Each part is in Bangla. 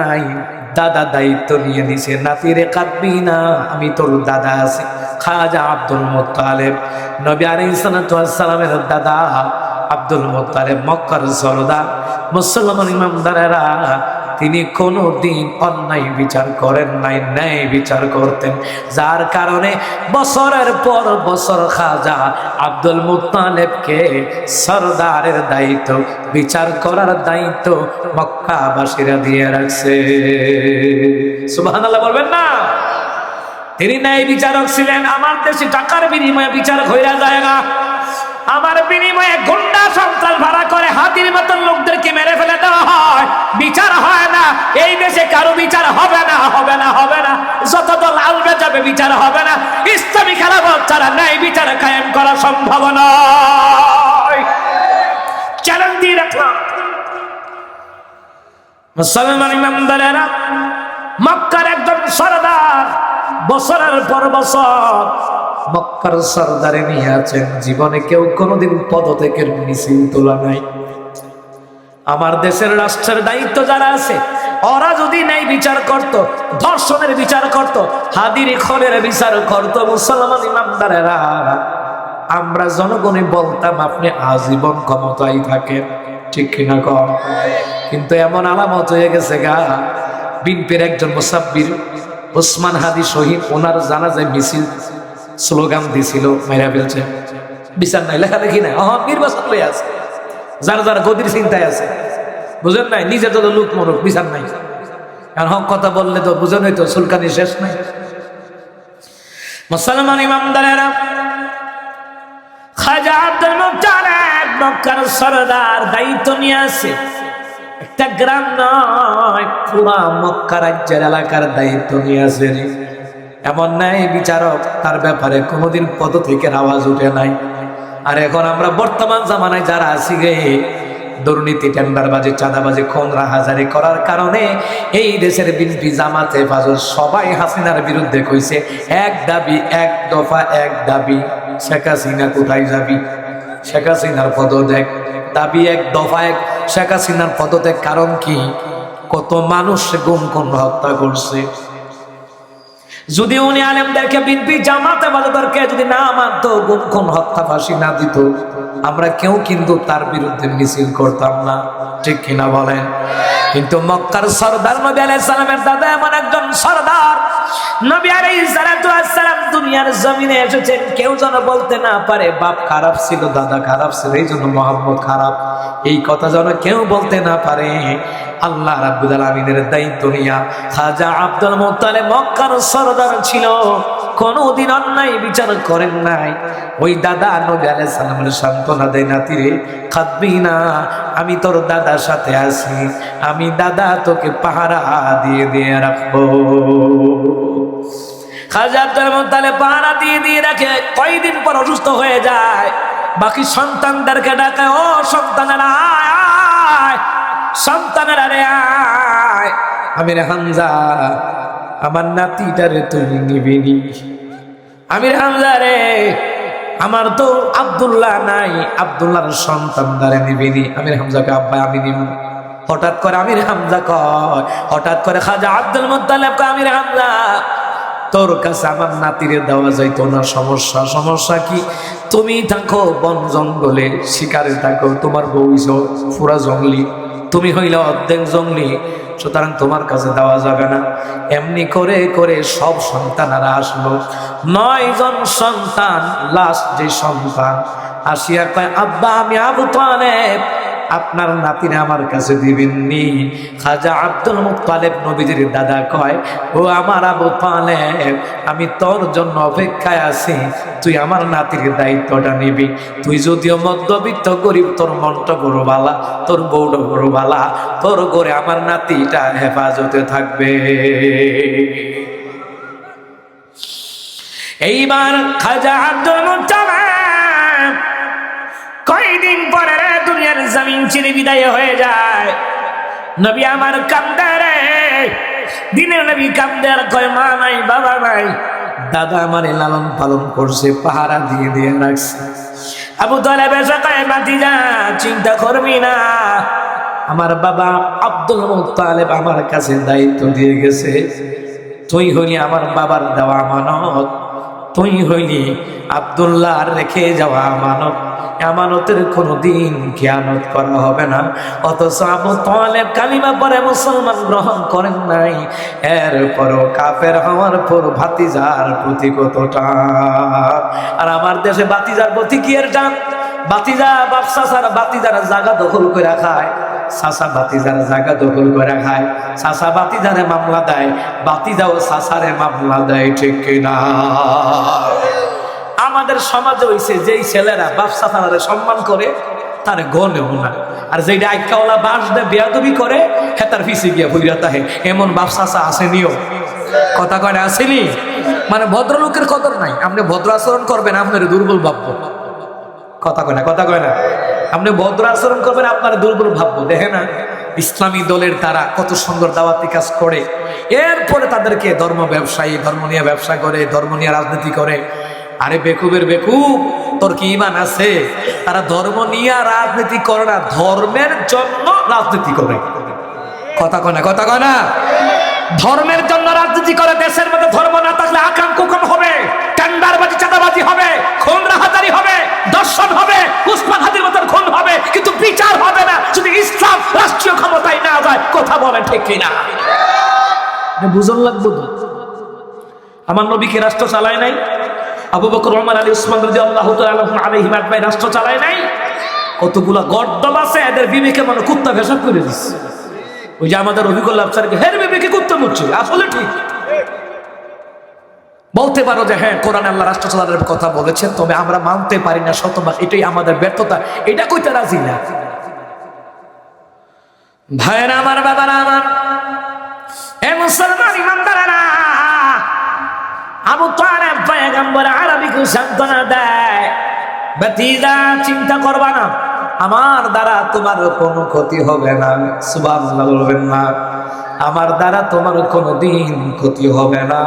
নাই, দাদা দায়িত্ব নিয়ে নিছে, নাতিরে কাঁদবি না, আমি তোর দাদা আছি। খাজা আব্দুল মুত্তালিব, নবী আলাইহিস সালাতু ওয়াস সালামের দাদা আব্দুল মুত্তালিব মক্কার সরদার, মুসলমান ইমামদারেরা, তিনি কোনোদিন অন্যায় বিচার করেন নাই, ন্যায় বিচার করতেন। যার কারণে বছরের পর বছর খাজা আব্দুল মুত্তালিবকে সরদারের দায়িত্ব, বিচার করার দায়িত্ব মক্কাবাসীরা দিয়ে রাখছে। সুবহানাল্লাহ বলবেন না? তিনি ন্যায় বিচারক ছিলেন। আমার দেশে টাকার বিনিময়ে বিচার হইয়া যায় না, আমার বিনিময়ে গুন্ডা সন্ত্রাস ভাড়া করে হাতির মতন লোকদেরকে মেরে ফেলে দেওয়া হয়, বিচার হয় না। এই দেশে কারো বিচার হবে না, হবে না, হবে না। যত দল আলবে যাবে বিচার হবে না। ইসলামী খেলাফত ছাড়া ন্যায় বিচার কায়েম করা সম্ভব নয়। চ্যালেঞ্জ দিয়ে রাখলাম মুসলমান ইমামদারেরা, মক্কার একজন সরদার বছরের পর বছর মক্কার সরদারে নিয়ে আছেন, জীবনে কেউ কোনোদিন পদত্যাগের মিছিল তোলা নাই। আমার দেশের রাষ্ট্রের দায়িত্ব যারা আছে, ওরা যদি ন্যায় বিচার করত, ধর্ষণের বিচার করত, হাদির খনের বিচার করত, মুসলমান ইমামদারেরা, আমরা জনগণই বলতাম আপনি আজীবন ক্ষমতায় থাকেন, ঠিক কিনা কম? কিন্তু এমন আলামত হয়ে গেছে গা, বিএনপির একজন মুসাব্বির ওসমান হাদি শহীদ, ওনার জানাজায় মিছিল স্লোগান দিছিল, মেরা ফেলছে, বিচার নাই, লেখালেখি নাই, নির্বাচন লয়ে আছে, যার যার গদির চিন্তায় আছে, বুঝেন নাই? নিজে তো লোক মরুক, বিচার নাই। কারণ হক কথা বললে তো বুঝেন তো সুলকানি শেষ নাই। মুসলমান ইমামদারেরা, খাজা আব্দুল মুত্তালিব মক্কার সরদার দায়িত্ব নিয়ে আছে। একটা গ্রাম নয়, পুরা মক্কা রাজ্যের এলাকার দায়িত্ব নিয়ে আছে। এমন ন্যায় বিচারক, তার ব্যাপারে কোনোদিন পদত্যাগের আওয়াজ উঠে নাই। আর এখন আমরা বর্তমান জামানায় যারা আছি গে, দুর্নীতি, টেন্ডারবাজি, চাঁদাবাজি, খুন রাহাজারি করার কারণে এই দেশের বিএনপি, জামাতে, ফাজল সবাই হাসিনার বিরুদ্ধে কইছে এক দাবি, এক দফা, এক দাবি। শেখ হাসিনা কোথায় যাবি? শেখ হাসিনার পদত্যাগ দাবি, এক দফা, এক শেখ হাসিনার পদত্যাগ। কারণ কি? কত মানুষ গুম খুন হত্যা করছে। যদি উনি আলেমদেরকে, বিএনপি, জামাতে, ফাজলকে যদি না মানতো, গুম খুন হত্যা, ফাঁসি না দিত, আমরা কেউ কিন্তু তার বিরুদ্ধে মিছিল করতাম না, ঠিক কিনা বলেন? কিন্তু মক্কার সরদার নবী আলাইহিস সালামের দাদা এমন একজন সরদার, নবী আলাইহিস সালাম দুনিয়ার জমিনে এসেছেন, কেউ যেন বলতে না পারে বাপ খারাপ ছিল, দাদা খারাপ ছিল, এই জন্য মুহাম্মদ খারাপ, এই কথা যেন কেউ বলতে না পারে। আল্লাহ রাব্বুল আলামিনের দায়িত্ব নিয়া খাজা আব্দুল মুত্তালিব মক্কার সরদার ছিল, কোনদিন অন্যায় বিচার করেন নাই। ওই দাদা নবী আলাইহিস সালামের সান্ত্বনা দেয়, নাতিরে কাঁদবি না, আমি তোর দাদার সাথে আছি, আমি দাদা তোকে পাহারা দিয়ে দিয়ে রাখবো। খাজা আব্দুল মুত্তালিব পাহারা দিয়ে দিয়ে রাখে। কয়দিন পর অসুস্থ হয়ে যায়, বাকি সন্তানদেরকে ডাকে, ও সন্তানেরা আয় আয়, সন্তানেরা রে আয়, আমির হামজা আমার নাতিটারে তুই নিবিনি, আমির হামজা রে আমার তো আব্দুল্লাহ নাই, আব্দুল্লাহর সন্তানদারে নিবিনি। আমির হামজাকে আব্বা আমি নিব। হঠাৎ করে আমির হামজা কয়, হঠাৎ করে খাজা আব্দুল মুত্তালিব কয়, আমির হামজা তোর কাছে আমার নাতিরে দেওয়া যাইতো না, সমস্যা? সমস্যা কি? তুমি থাকো বন জঙ্গলে, শিকারে থাকো, তোমার বউ পুরা জঙ্গলি, তুমি হইলে অর্ধেক জঙ্গলি, সুতরাং তোমার কাছে দেওয়া যাবে না। এমনি করে করে সব সন্তানেরা আসলো, 9 জন সন্তান। লাস্ট যে সন্তান আসিয়া কয়, আব্বা আমি আবু তালেব, আপনার নাতিরে আমার কাছে দিবেননি। খাজা আব্দুল মুত্তালিব নবীজির দাদা কয়, ও আমার আবু তালেব, আমি তোর জন্য অপেক্ষায় আছি, তুই আমার নাতির দায়িত্বটা নিবি। তুই যদিও মধ্যবিত্ত গরিব, তোর মনটা বড় বালা, তোর বউটা বড় বালা, তোর ঘরে আমার নাতিটা হেফাজতে থাকবে। এইবার খাজা আব্দুল মুত্তালিব কয়দিন পরে দুনিয়ার জমিন ছেড়ে বিদায় হয়ে যায়। নবী আমার কান্দে রে, দিনের নবী কান্দে, আর কয় মা নাই, বাবা নাই, দাদা আমারে লালন পালন করছে, পাহারা দিয়ে দিয়ে রাখছে। আবু তালেব এসে কয়, ভাতিজা চিন্তা করবি না, আমার বাবা আব্দুল মুত্তালিব আমার কাছে দায়িত্ব দিয়ে গেছে, তুই হইলি আমার বাবার দেওয়া আমানত, তুই হইলি আব্দুল্লাহ রেখে যাওয়া আমানত, আমানতের কোনোদিন খেয়ানত করা হবে না। অথচ আবু তালেব কালিমা পরে মুসলমান গ্রহণ করেন নাই, এরপরও কাফের হওয়ার পর ভাতিজার প্রতি কতটা। আর আমার দেশে ভাতিজার প্রতি কি এর টান? ভাতিজা বাপসা সারা ভাতিজারা জায়গা দখল করে খায়, চাচা ভাতিজারা জায়গা দখল করে খায়, চাচা ভাতিজারে মামলা দেয়, ভাতিজাও চাচারে মামলা দেয়, ঠিক কিনা? আমাদের সমাজে হইছে যেই ছেলেরা বাপসা তারা সম্মান করে তার গনেও না, আর যেটা আইকাওয়ালা বাস দেয় বেয়াদবি করে হে তার পিছে গিয়া ভুইরা তাহে, এমন বাপসা আসেনিও। কথা কয় না, আসেনি? মানে ভদ্রলোকের কদর নাই। আপনি ভদ্র আচরণ করবেন, আপনার দুর্বল ভাববো। কথা কয় না, কথা কয় না। আপনি ভদ্র আচরণ করবেন, আপনার দুর্বল ভাববো। দেখে না ইসলামী দলের তারা কত সুন্দর দাওয়াতি কাজ করে, এরপরে তাদেরকে ধর্ম ব্যবসায়ী, ধর্ম নিয়ে ব্যবসা করে, ধর্ম নিয়ে রাজনীতি করে। আরে বেকুবের বেকুব, তোর কি ইমান আছে? তারা ধর্ম নিয়ে রাজনীতি করে না, ধর্মের জন্য রাজনীতি করে। কথা কয় না, কথা কয় না। ধর্মের জন্য রাজনীতি করে। দেশের মধ্যে ধর্ম না থাকলে আকাম কুকাম হবে, টেন্ডারবাজি চাঁদাবাজি হবে, খুন রাহাজারি হবে, দর্শন হবে, উসমান হাদির মতন খুন হবে, কিন্তু বিচার হবে না যদি ইসলাম রাষ্ট্রীয় ক্ষমতায় না যায়। কথা বলেন ঠিক কিনা? বুঝন লাগবো তো। আমার নবীকে রাষ্ট্র চালায় নাই, আবু বকর, ওমর, আলী, উসমান রাদিয়াল্লাহু তাআলা আলাইহিম আজমাইন রাষ্ট্র চালায় নাই। কতগুলা গর্দম আছে, এদের বিবেকে মানে কুত্তা ভেসাব করে দিচ্ছে। ওই যে আমাদের অভিজ্ঞতা আফসারকে হের বিবেকে কুত্তা মুচ্ছে, আসলে ঠিক বলতে পারো যে হ্যাঁ কোরআন আল্লাহ রাষ্ট্র চালানোর কথা বলেছেন, তবে আমরা মানতে পারি না শতভাগ, এটাই আমাদের ব্যর্থতা, এটা কইতে রাজি না। ভাইয়েরা আমার, বাবারা আমার, এ মুসলমান ইমানদারেরা, আবু তালেব পয়গম্বর আরবিকে সান্ত্বনা দেয়, ভাতিজা চিন্তা করবা না, আমার দ্বারা তোমার কোনো ক্ষতি হবে না। সুবহানাল্লাহ বলবেন না? আমার দ্বারা তোমার কোনোদিন ক্ষতি হবে না।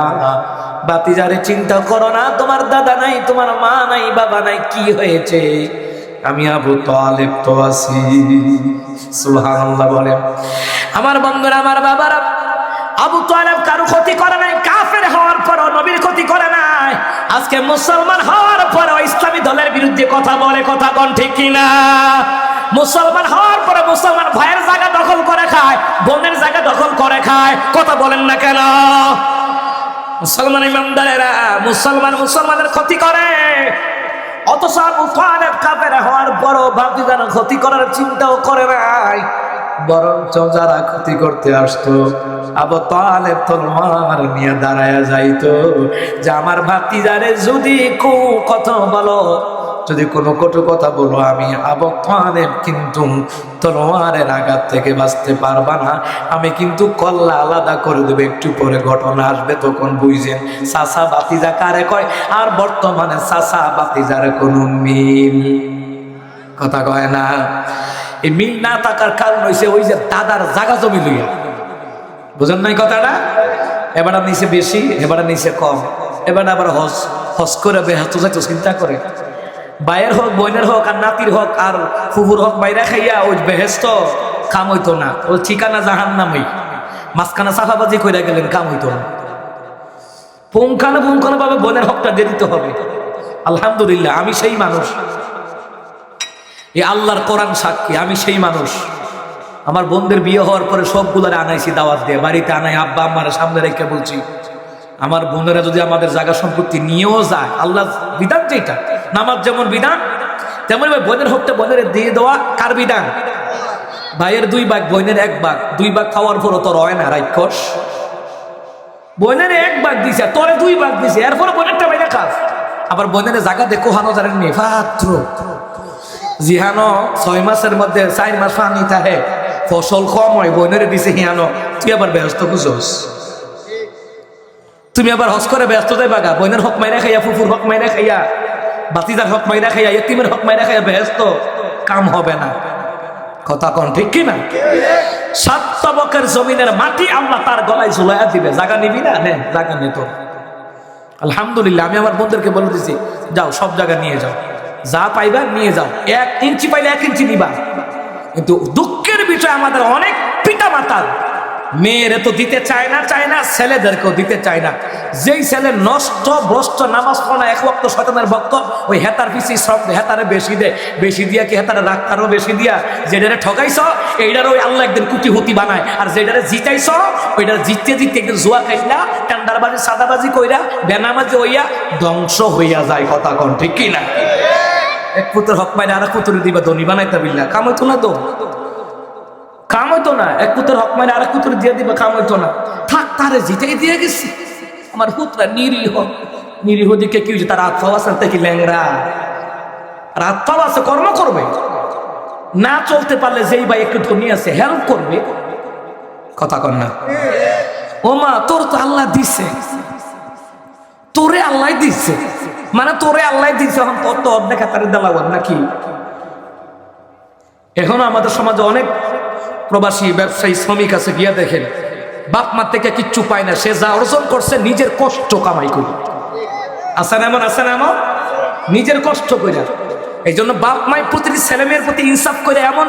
ভাতিজারে চিন্তা করো না, তোমার দাদা নাই, তোমার মা নাই, বাবা নাই, কি হয়েছে? আমি আবু তালেব তো আছি। সুবহানাল্লাহ বলেন। আমার বন্ধুরা, আমার বাবারা, আবু তালেব কারো ক্ষতি করে নাই, কাফের হওয়ার পরও নবীর ক্ষতি করে নাই। আজকে মুসলমান হওয়ার পরও ইসলামী দলের বিরুদ্ধে কথা বলে, কথা কোন ঠিক কিনা? মুসলমান হওয়ার পরে মুসলমান ভাইয়ের জায়গা দখল করে খায়, বোনের জায়গা দখল করে খায়, কথা বলেন না কেন? মুসলমান ইমানদারেরা মুসলমানের ক্ষতি করে, অথচ আবু তালেব কাফের হওয়ার পরও ভাতিজার ক্ষতি করার চিন্তাও করে নাই। বরঞ্চ যারা ক্ষতি করতে আসতো, আবু তালেব তলোয়ার নিয়ে দাঁড়ায়া যাইতো যে আমার ভাতিজারে যদি কথা বলো, যদি কোনো কটু কথা বলো, আমি আবু তালেব কিন্তু তলোয়ারের আঘাত থেকে বাঁচতে পারবা না, আমি কিন্তু কল্লা আলাদা করে দেবো। একটু পরে ঘটনা আসবে, তখন বুঝছেন চাচা ভাতিজা কারে কয়। আর বর্তমানে চাচা ভাতিজার কোনো মিল, কথা কয় না। এই মিল না থাকার কারণ হয়েছে ওই যে দাদার জায়গা জমি লইয়া, বুঝেন নাই কথাটা? এবার নিচে বেশি, এবার নিচে কম, এবার আবার হজ করে বেহাত যাইতো, চিন্তা করে ভাইয়ের হোক, বোনের হোক, আর নাতির হোক, আর ফুফুর হোক, বাইরে খাইয়া ওই বেহেস্ত কাম হইতো না, ওই ঠিকানা জাহান্নামই। মাঝখানে সাফাবাজি কইরা গেলেন, কাম হইতো না। পুঙ্খানো ভাবে বোনের হকটা দিয়ে দিতে হবে। আলহামদুলিল্লাহ, আমি সেই মানুষ, এই আল্লাহর কোরআন সাক্ষী, আমি সেই মানুষ। আমার বোনদের বিয়ে হওয়ার পরে সবগুলারে আনাইছি দাওয়াত দিয়ে, বাড়িতে আনাই, আব্বা আম্মার সামনে রেখে বলছি আমার বোনেরা যদি আমাদের জায়গা সম্পত্তি নিয়েও যায়, আল্লাহ বিধান যেটা, নামাজ যেমন বিধান তেমন বোনের হকটা বোনের দিয়ে দেওয়া কার বিধান? ভাইয়ের 2 ভাগ, বোনের 1 ভাগ। 2 ভাগ খাওয়ার পরও তোর হয় না রাক্ষস। বোনের 1 ভাগ দিছে, তোরে 2 ভাগ দিছে, এরপরে বোনেরটা বাইরে খাস। আবার বোনের জায়গা দেখো হানো জানেন নি পাত্র জিহানো 6 মাসের মধ্যে 4 মাস পানি থাকে, ফসল কম হয়, বোনের দিছে হিয়ানো। তুই আবার ব্যস্ত বুঝোস, তুমি আবার হজ করে ব্যস্ত যাই বাগা, বোনের হক মাইরা খাইয়া, ফুফুর হক মাইরা খাইয়া, বাতিজার হক মাইরা খাইয়া, ইতিমের হক মাইরা খাইয়া ব্যস্ত, কাম হবে না। কথা কোন ঠিক কিনা? 7 তবকের জমিনের মাটি আল্লাহ তার গলায় ঝুলাইয়া দিবে। জায়গা নিবি না? নে, জায়গা নে তো। আলহামদুলিল্লাহ, আমি আমার বন্ধুদেরকে বলে দিছি, যাও সব জায়গা নিয়ে যাও, যা পাইবা নিয়ে যাও। 1 ইঞ্চি পাইলে 1 ইঞ্চি নিবা, কিন্তু দুঃখের বিষয় আমাদের অনেক পিতা মাতার মেয়েরে তো দিতে চায় না, ছেলেদেরকেও দিতে চায় না। যেই ছেলে নষ্ট ভ্রষ্ট, নামাজ পড়া, এক ওয়াক্ত শয়তানের ভক্ত, ওই হেতার পিছিয়ে সব হেতারে বেশি দিয়া কি হেতারে রাখতারও বেশি দিয়া, যেটারে ঠকাইছ এইটার ওই আল্লাহ একদিন কুটিহুতি বানায়, আর যেটারে জিতাইছ ওইটারে জিততে একদিন জুয়া খাইলা, টেন্ডারবাজি, সাদাবাজি কইরা, বেনামাজি হইয়া ধ্বংস হইয়া যায়। কথা কন ঠিক কি না? এক পুত্র হক মাইরে আর পুত্র দিবা ধনী বানাইতে বিল্লা, কাম হইতো না তো, কাম হইতো না। এক পুত্র হক মাইরে আর পুত্র দিয়ে দিবা, কাম হইতো না। থাক, তারে জিতেই দিয়ে গেছি। আমার পুত্রা নিরীহ দিকে কি হয়েছে? তার হাত পাও আছে কি ল্যাংরা? হাত পাও আছে, কর্ম করবে না। চলতে পারলে যেই ভাই একটু ধনী আছে হেল্প করবে। কথা কন না? ও মা, তোর তো আল্লাহ দিছে, তোরে আল্লাহ দিচ্ছে, মানে তোরে আল্লাহ দিচ্ছে, এখন তোর তো অর্ধেক হাতারে দেওয়া নাকি? এখনো আমাদের সমাজে অনেক প্রবাসী ব্যবসায়ী শ্রমিক আছে, গিয়া দেখেন বাপ মা থেকে কিচ্ছু পায় না, সে যা অর্জন করছে নিজের কষ্ট কামাই করে। আছে না এমন? আছে না এমন? নিজের কষ্ট করে। এই জন্য বাপ মায়ের প্রতিটি ছেলে মেয়ের প্রতি ইনসাফ করে এমন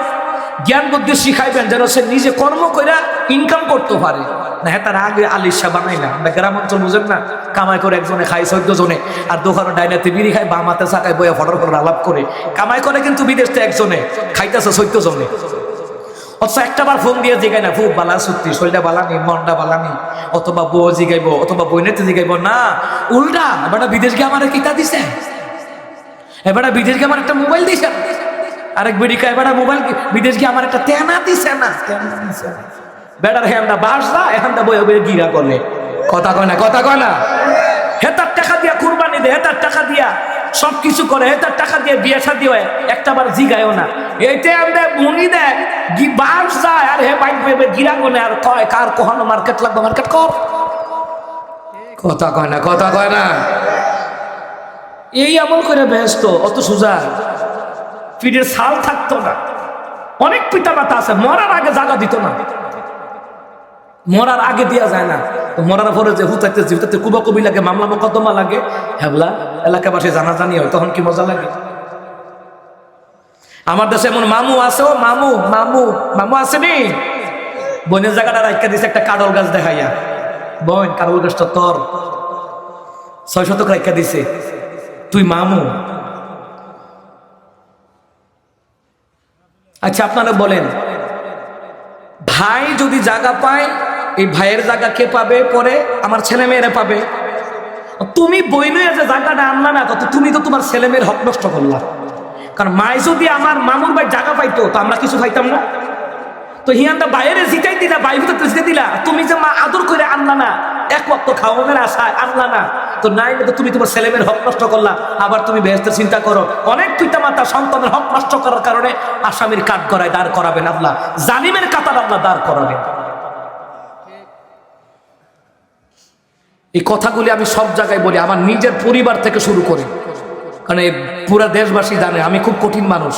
জ্ঞান বুদ্ধি শিখাইবেন যেন সে নিজে কর্ম করে ইনকাম করতে পারে। না হ্যাঁ, তার আগে আলিশা বানাই না। গ্রাম অঞ্চল বুঝেন না, কামাই করে একজনে খায় 14 জনে, আর দোকানে ডাইনাতে বিড়ি খায়, বামাতে চাকায় বইয়া ফটর ফটর আলাপ করে কামাই করে, কিন্তু বিদেশ থেকে একজনে খাইতেছে 14 জনে। অথচ একটা বার ফোন দিয়ে জিগাই না, খুব বালা সত্যি, শরীরটা বালানি, মনটা বালানি, অথবা বউ জিগাইব, অথবা বইনেতে জিগাইব না, উল্টা এবার বিদেশ গিয়ে আমার কিতা দিছে, এবার বিদেশ গিয়ে আমার একটা মোবাইল দিছে, আরেক বেড়িকা এবার মোবাইল বিদেশ গিয়ে আমার একটা তেনা দিছে না, বেড়ার হ্যান্ডা বাসা এখানটা বই বই গিরা করলে। কথা কয় না? কথা কয় না? হেতার টাকা দিয়া কুরবানি দেয়, হেতার টাকা দিয়া সবকিছু করে, হেতার টাকা দিয়ে বিয়ে শাদী হয়, একটা বার জিগায়ও না। এইতে আমাদের মনি দেয় বাস যায়, আর হে বাইক ভেবে গিরা কোনে, আর কয় কার কখনো মার্কেট লাগবে, মার্কেট কর। কথা কয় না? কথা কয় না? এই আমল করে ব্যস্ত, অত সোজা পিঠের ছাল থাকতো না। অনেক পিতা মাতা আছে মরার আগে জায়গা দিত না, মরার আগে দেওয়া যায় না। তো মরার পরে যে হুতাইতে হুতাইতে কুবা কবি লাগে, মামলা মোকদ্দমা লাগে, হ্যাবলা এলাকাবাসী জানাজানি হয়, তখন কি মজা লাগে। আমার দেশে এমন মামু আছে, ও মামু মামু মামু আসেনি, বনের জায়গাটা রাখা দিছে একটা কাডল গাছ দেখাইয়া, বোন কাডল গাছটা তোর 6 শতক রাখা দিছে, তুই মামু। আচ্ছা আপনারা বলেন, ভাই যদি জায়গা পায়, এই ভাইয়ের জায়গা কে পাবে? পরে আমার ছেলে মেয়েরা পাবে। তুমি বই নয় যে জায়গাটা আনলা না, তো তুমি তো তোমার ছেলে মেয়ের হক নষ্ট করলা। কারণ মাই যদি আমার মামুর ভাই জায়গা পাইতো, তো আমরা কিছু পাইতাম না। তো হিয়ানটা বাইরে জিতাই দিলা, বাই ভিতরে জিতে দিলা, তুমি যে মা আদর করে আনলা না, এক ওয়াক্ত খাওয়ানোর আশায় আনলা না, তো নাই তো তুমি তোমার ছেলে মেয়ের হক নষ্ট করলা। আবার তুমি বেহেশতের চিন্তা করো, অনেক পিতা মাতা সন্তানের হক নষ্ট করার কারণে আসামির কাঠ গড়ায় দাঁড় করাবেন আল্লাহ, জালিমের কাতার আল্লাহ দাঁড় করাবেন। এই কথাগুলি আমি সব জায়গায় বলি, আমার নিজের পরিবার থেকে শুরু করি, কারণ এই পুরা দেশবাসী জানে আমি খুব কঠিন মানুষ।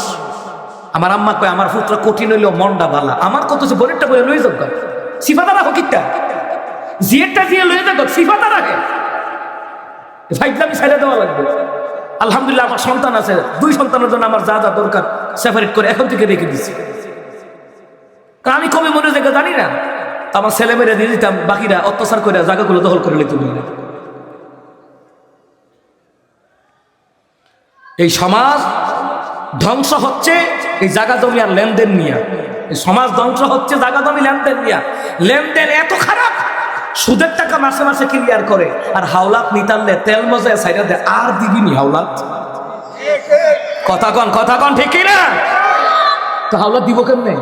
আমার আম্মা কয় আমার পুত্র কঠিন হইলেও মনটা ভালা। আমার কত যে বোনেরটা বলে লই যাক, সিফাতা রাখো কিটা, জিয়েরটা জিয়ে লয়ে যাক, সিফাতা রাখে, ভাইলামি ছেড়ে দেওয়া লাগবে। আলহামদুলিল্লাহ আমার সন্তান আছে, 2 সন্তানের জন্য আমার যা যা দরকার সেপারেট করে এখন থেকে রেখে দিচ্ছি। কারণ আমি কবে মনে জায়গা জানি না, আমার ছেলে মেয়েরা দিয়ে দিতাম, বাকিরা অত্যাচার করে জায়গাগুলো দখল করে নিত। এই সমাজ ধ্বংস হচ্ছে এই জায়গা জমি আর লেনদেন নিয়ে, এই সমাজ ধ্বংস হচ্ছে জায়গা জমি লেনদেন নিয়ে। লেনদেন এত খারাপ, সুদের টাকা মাসে মাসে ক্লিয়ার করে, আর হাওলাত নিতালে তেল মজায় সাইডা দেয়, আর দিবিনি হাওলাত। কথা কন? কথা কন ঠিক না? তো হাওলাত দিব কেমনে?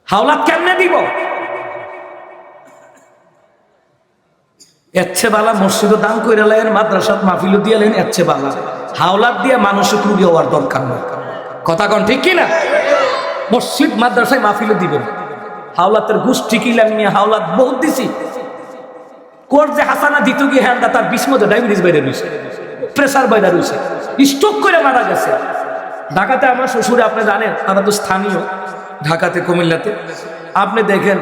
হাওলাত কেমনে দিব? এচ্ছে বালা মসজিদও দান করে লেন, মাদ্রাসাত মাহফিলও দিয়ে লেন, এচ্ছে বালা হাওলাত দিয়ে মানসিক রোগী হওয়ার দরকার নেই। কথা কন ঠিক কিনা? মসজিদ মাদ্রাসায় মাহফিলও দিবেন, হাওলাতের গোষ্ঠী কিলাম নিয়ে হাওলাত বহুত দিছি। কোর যে হাসানা দিত গিয়ে হ্যাঁ তার 20 মধ্যে ডায়াবেটিস বাইরে রয়েছে, প্রেসার বাইরে রয়েছে, স্ট্রোক করে মারা গেছে। ঢাকাতে আমার শ্বশুরে আপনি জানেন, তারা তো স্থানীয় ঢাকাতে, কুমিল্লাতে। আপনি দেখেন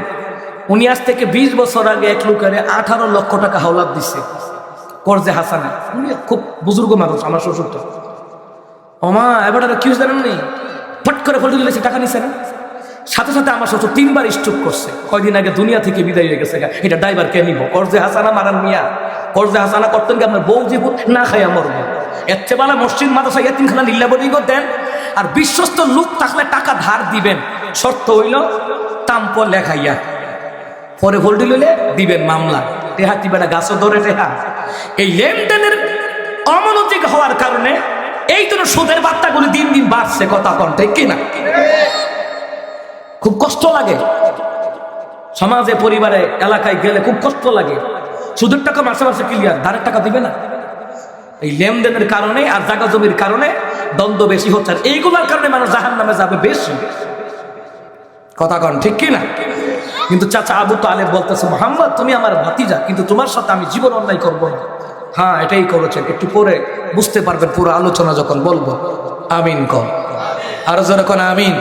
উনি আজ থেকে 20 বছর আগে এক লোকের 18 লক্ষ টাকা হাওলাত দিচ্ছে, কর্জে হাসানা। উনি খুব বুজুর্গ মানুষ আমার শ্বশুরটা। ওমা এবার কি জানেন নেই, ফট করে ফোন দিলে টাকা নিছে না, সাথে সাথে আমার শ্বশুর 3 বার স্ট্রোক করছে, কয়দিন আগে দুনিয়া থেকে বিদায় হয়ে গেছে। এটা ড্রাইভার কে নিব? কর্জে হাসানা মারান মিয়া, কর্জে হাসানা করতেন কি আপনার বউ জীবন না খাইয়া মরবো। এর চেয়ে বেলা মসজিদ মাদ্রাসা ইয়াতিমখানা লিল্লাবরি দেন, আর বিশ্বস্ত লোক থাকলে টাকা ধার দিবেন, শর্ত হইল তাম্প লেখাইয়া, পরে ভোল্টি লইলে দিবেন মামলা, টেহা দিবে না, গাছও ধরে টেহা। এই লেনদেনের অমনোযোগ হওয়ার কারণে এই জন্য সুদের বার্তাগুলি দিন দিন বাড়ছে। কথা কন ঠিক কিনা? খুব কষ্ট লাগে, সমাজে পরিবারে এলাকায় গেলে খুব কষ্ট লাগে। সুদের টাকা মাসে মাসে ক্লিয়ার, ধারের টাকা দিবে না। এই লেনদেনের কারণে আর জায়গা জমির কারণে দ্বন্দ্ব বেশি হচ্ছে, আর এইগুলোর কারণে মানুষ জাহান্নামে যাবে বেশি। কথা কন ঠিক কিনা? কিন্তু চাচা আবু তালেব বলতেছে, মুহাম্মদ তুমি আমার ভাতিজা, কিন্তু তোমার সাথে আমি জীবন অন্যায় করবো না। হ্যাঁ এটাই করেছেন, একটু পরে বুঝতে পারবেন পুরো আলোচনা যখন বলবো। আমিন কর, আরো যখন আমিন।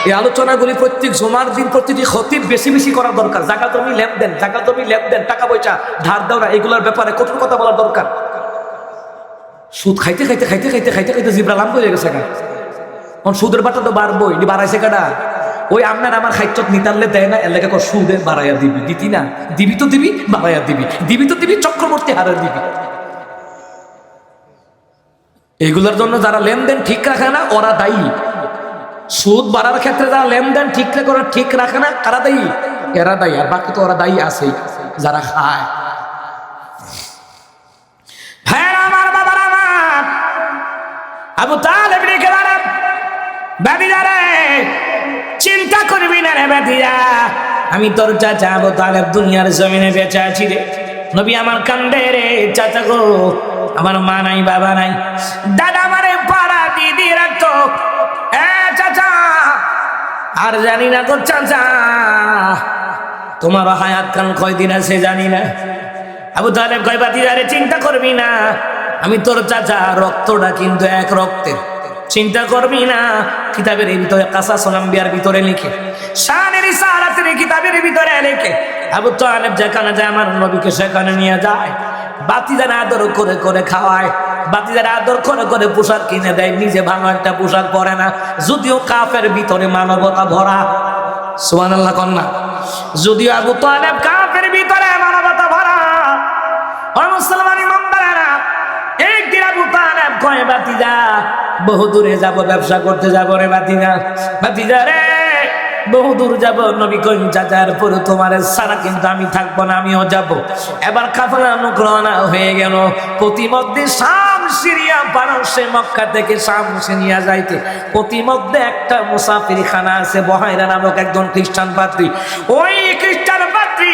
এই আলোচনাগুলি প্রত্যেক জুমার দিন প্রতিটি খতিব বেশি বেশি করার দরকার। জাকাত জমি লেনদেন, জাকাত জমি লেনদেন, টাকা পয়সা ধার দেওয়া, এগুলোর ব্যাপারে কঠোর কথা বলার দরকার। সুদ খাইতে খাইতে খাইতে খাইতে খাইতে খাইতে জিব্রা লাম হয়ে গেছে। এখন সুদের বাটা তো বাড়বই, বাড়াইছে কাটা। ওই আপনার আমার খাইত নিতারলে দেয় না, এলাকা কর সুদে বাড়াইয়া দিবি, দিতি না দিবি তো দিবি, বাড়াইয়া দিবি, দিবি তো দিবি, চক্রবর্তী হারে দিবি। এগুলোর জন্য যারা লেনদেন ঠিক রাখে না ওরা দায়ী। সুদ বাড়ার ক্ষেত্রে যারা লেনদেন ঠিক রাখে না কারা দায়ী? এরা দায়ী। আর বাকি তো ওরা দায়ী আছেই যারা খায়। হ্যাঁ আমার বাবার আমার আবু তালেব রেখে দাঁড়ান, বাবিরা রে চিন্তা করবি না রে বাবিরা, আমি তোর চাচা আবু তালেব দুনিয়ার জমিনে বেঁচে আছি রে। নবী আমার কান্দে রে, চাচা গো আমার মা নাই বাবা নাই, দাদা আমারে পাড়া দিদি রাখতো। চাচা আর জানি না গো চাচা, তোমার হায়াত কাল কয়দিন আছে জানি না। আবু তালেব কয় বাতিজা রে চিন্তা করবি না, আমি তোর চাচা, রক্তটা কিন্তু এক রক্তের, চিন্তা করবি না। কিতাবের ভিতরে কাসাসুল আম্বিয়ার ভিতরে লিখে, শানের ইসারাতের কিতাবের ভিতরে লিখে, আবু তালেব যেখানে যায় আমার নবীকে সেখানে নিয়ে যায়, বাতিজার আদর করে করে খাওয়ায়, বাতিজার আদর করে করে পোশাক কিনে দেয়, নিজে ভালো একটা পোশাক পরে না। যদিও কাফের ভিতরে মানবতা ভরা, সুবহানাল্লাহ কন্যা, যদিও আবু তালেব কাফের ভিতরে মানবতা ভরা। ও মুসলমান ইমানদারেরা, একদিন আবু তালেব কয় বাতিজা বহু দূরে যাব, ব্যবসা করতে যাব রে বাতিজা, বাতিজা রে বহু দূর যাব। নবী কইন চাচার পরে তোমার সারা কিন্তু আমি থাকবো না, আমিও যাব। এবার কাফেলা রওনা হয়ে গেল। প্রতিমধ্যে শাম সিরিয়া পারস্যে, মক্কা থেকে শাম সিরিয়া যাইতে প্রতিমধ্যে একটা মুসাফিরখানা আছে, বহাইরা নামক একজন খ্রিস্টান পাত্রী। ওই খ্রিস্টান পাত্রী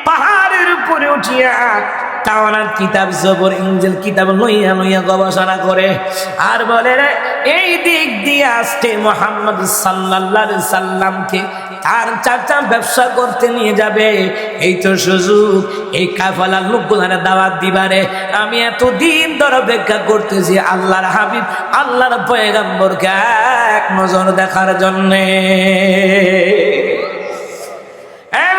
পাহাড়ের উপরে উঠিয়া তাওরাত কিতাব, জবর, ইনজিল কিতাব লইয়া লইয়া গবেষণা করে আর বলে রে এই দিক দিয়ে আসতে মুহাম্মদ সাল্লাল্লাহু আলাইহি সাল্লামকে তার চাচা ব্যবসা করতে নিয়ে যাবে। এই তো সুযোগ, এই কাফেলার লোকগুলারে দাওয়াত দিবারে। আমি এতদিন ধরে অপেক্ষা করতেছি আল্লাহর হাবিব, আল্লাহর পয়গম্বরকে এক নজর দেখার জন্যে।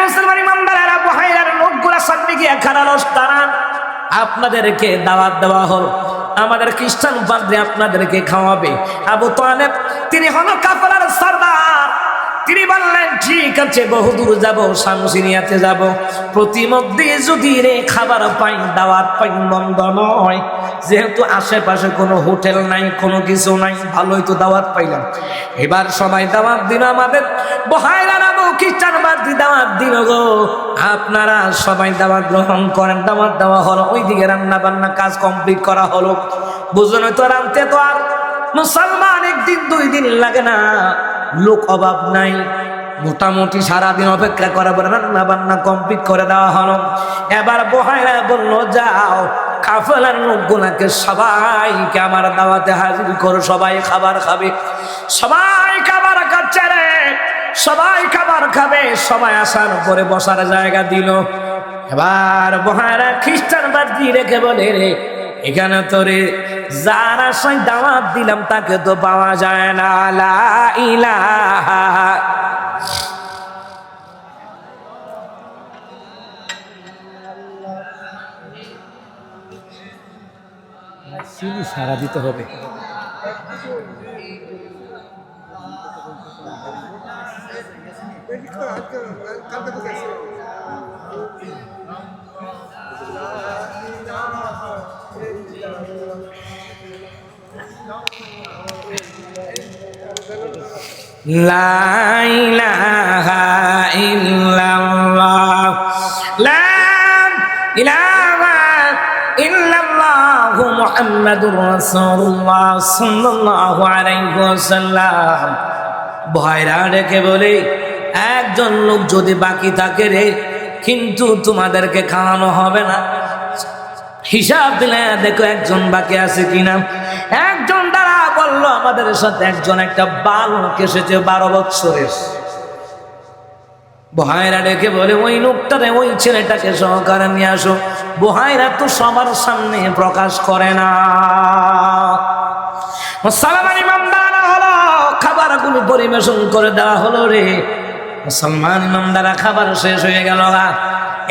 মুসলমান ইমানদারেরা, বহাইরার লোকগুলা সামনে গিয়ে খারালস দাঁড়ান, আপনাদেরকে দাওয়াত দেওয়া হল, আমাদের খ্রিস্টান পাদ্রী আপনাদেরকে খাওয়াবে। আবু তালেব তিনি হলো কাফেলার সরদার, তিনি বললেন ঠিক আছে বহুদূর যাব, শামসিনিয়াতে যাব, প্রতিমধ্যে যদি রে খাবার পাই, দাওয়াত পাই, মন্দ নয়। যেহেতু আশেপাশে কোনো হোটেল নাই, কোনো কিছু নাই, ভালোই তো দাওয়াত পাইলাম। এবার সবাই দাওয়াত দিন, আমাদের বহাইরা নামক খ্রিস্টান পাদ্রী দাওয়াত দিল গো, আপনারা সবাই দাওয়াত গ্রহণ করেন। দাওয়াত দেওয়া হলো, ওইদিকে রান্না বান্না কাজ কমপ্লিট করা হলো। বুঝুন তো রানতে তো আর মুসলমান একদিন দুই দিন লাগে না, লোক অভাব নাই, মোটামুটি সারাদিন অপেক্ষা করার পরে রান্না বান্না কমপ্লিট করে দেওয়া হলো। এবার বহাইরা বলল যাও কাফেলার লোকগুলাকে সবাইকে আমার দাওয়াতে হাজির করো, সবাই খাবার খাবে। সবাই খাবার খাচ্ছে রে, সবাই খাবার খাবে। সবাই আসার পরে বসার জায়গা দিল। এবার বহাইরা খ্রিস্টান পাদ্রী রেখে বলে রে এখানে তো রে যার আশায় দাওয়াত দিলাম তাকে তো পাওয়া যায় না। লা ইলাহা সারা দিতে হবে। লা ইলাহা ইল্লাল্লাহ লা ইলাহা ইল্লাল্লাহু মুহাম্মাদুর রাসূলুল্লাহ সাল্লাল্লাহু আলাইহি ওয়াসাল্লাম। ভাইরা ডেকে বলে, একজন লোক যদি বাকি থাকে রে, কিন্তু তোমাদেরকে খাওয়ানো হবে না। হিসাব দিলে দেখো একজন বাকি আছে কিনা। একজন দ্বারা বললো, আমাদের সাথে একজন একটা বালক এসেছে 12 বছরের। বহাইরা ডেকে বলে, ওই লোকটারে, ওই ছেলেটাকে সহকারে নিয়ে আসো। বহাইরা তো সবার সামনে প্রকাশ করে না। মুসলমান ইমামদারা হলো, খাবারগুলো পরিবেশন করে দেওয়া হলো রে। মুসলমান ইমামদারা খাবার শেষ হয়ে গেল।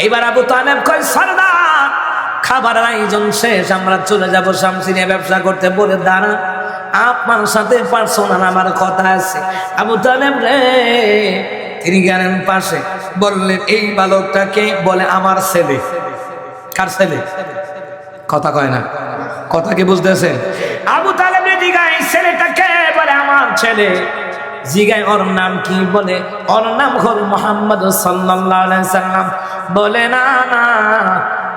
এইবার আবু তালেব কয়, সরদার খাবার আয়োজন শেষ, আমরা চলে যাবো শামসিনিয়া ব্যবসা করতে। বলে, দাঁড়া, আপনার সাথে পার্সোনাল আমার কথা আছে। আবু তালেব রে, তিনি গেলেন পাশে, বললেন, এই বালকটাকে? বলে, আমার ছেলে। কার ছেলে? কথা কয় না, কথা কি বুঝতেছেন? আবু তালেব জিগায়, ছেলেটাকে? বলে, আমার ছেলে। জিগায়, ওর নাম কি? বলে, ওর নাম হল মুহাম্মদ সাল্লাল্লাহু আলাইহি সাল্লাম। বলে, না না,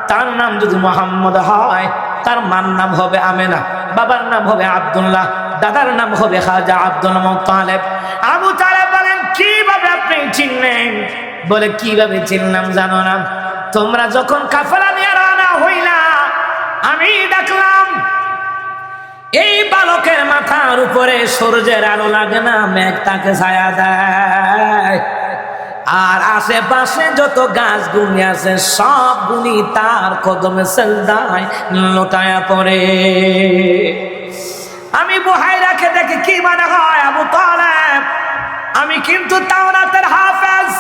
তার নাম যদি মোহাম্মদ হয়, তার মার নাম হবে আমেনা, বাবার নাম হবে আব্দুল্লাহ, দাদার নাম হবে খাজা আব্দুল মুত্তালিব। আবু তালেব বলেন, কিভাবে আপনি চিনলেন? বলে, কিভাবে চিনলাম জানো না? তোমরা যখন কাফেলা নিয়ে রওনা হইলা, আমি দেখলাম এই বালকের মাথার উপরে সূর্যের আলো লাগে না, মেঘ তাকে ছায়া দেয়। আর আশেপাশে যত গাছগুলি আছে সবগুলি তার কদমে সেজদায় লোটায়া পড়ে। আমি বুহাইরাকে দেখে কি মনে হয়? আবু তালেব, আমি কিন্তু তাওরাতের হাফেজ,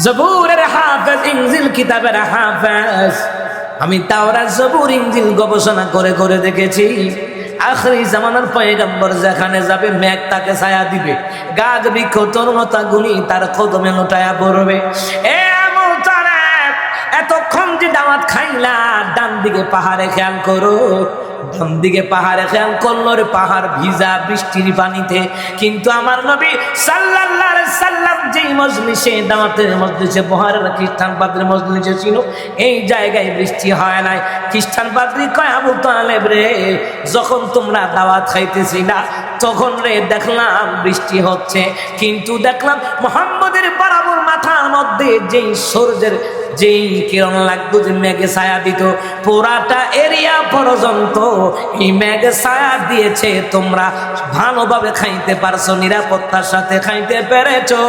জবুরের হাফেজ, ইনজিল কিতাবের হাফেজ। আমি তাওরাত, জবুর, ইনজিল গবেষণা করে করে দেখেছি। আখরি জামানার পয়গম্বর যেখানে যাবে, মেঘ তাকে ছায়া দিবে, গাছ বৃক্ষ তরুণতা গুলি তার কদমে লোটায়া পড়বে। এ আবু তালেব, এতক্ষণ যে দাওয়াত খাইলা, ডান দিকে পাহাড়ে খেয়াল করো। ডান দিকে পাহাড়ে খেয়াল করলো রে, পাহাড় ভিজা বৃষ্টির পানিতে। কিন্তু আমার নবী সাল্লাল্লাহু আলাইহি সাল্লাম যেই মজলিসে, দাওয়াতের মজলিসে, বহারের খ্রিস্টান পাদ্রীর মজলিসে ছিল, এই জায়গায় বৃষ্টি হয় নাই। খ্রিস্টান পাদ্রী কয়, আবু তালেব রে, যখন তোমরা দাওয়াত খাইতেছিলা, তখন রে দেখলাম বৃষ্টি হচ্ছে, কিন্তু দেখলাম মুহাম্মদের বরাবর মাথার মধ্যে যেই সূর্যের যেই কিরণ লাগতো, যে মেঘে ছায়া দিত, পুরাটা এরিয়া পর্যন্ত এই মেঘে ছায়া দিয়েছে। তোমরা ভালোভাবে খাইতে পারছো, নিরাপত্তার সাথে খাইতে পেরেছো,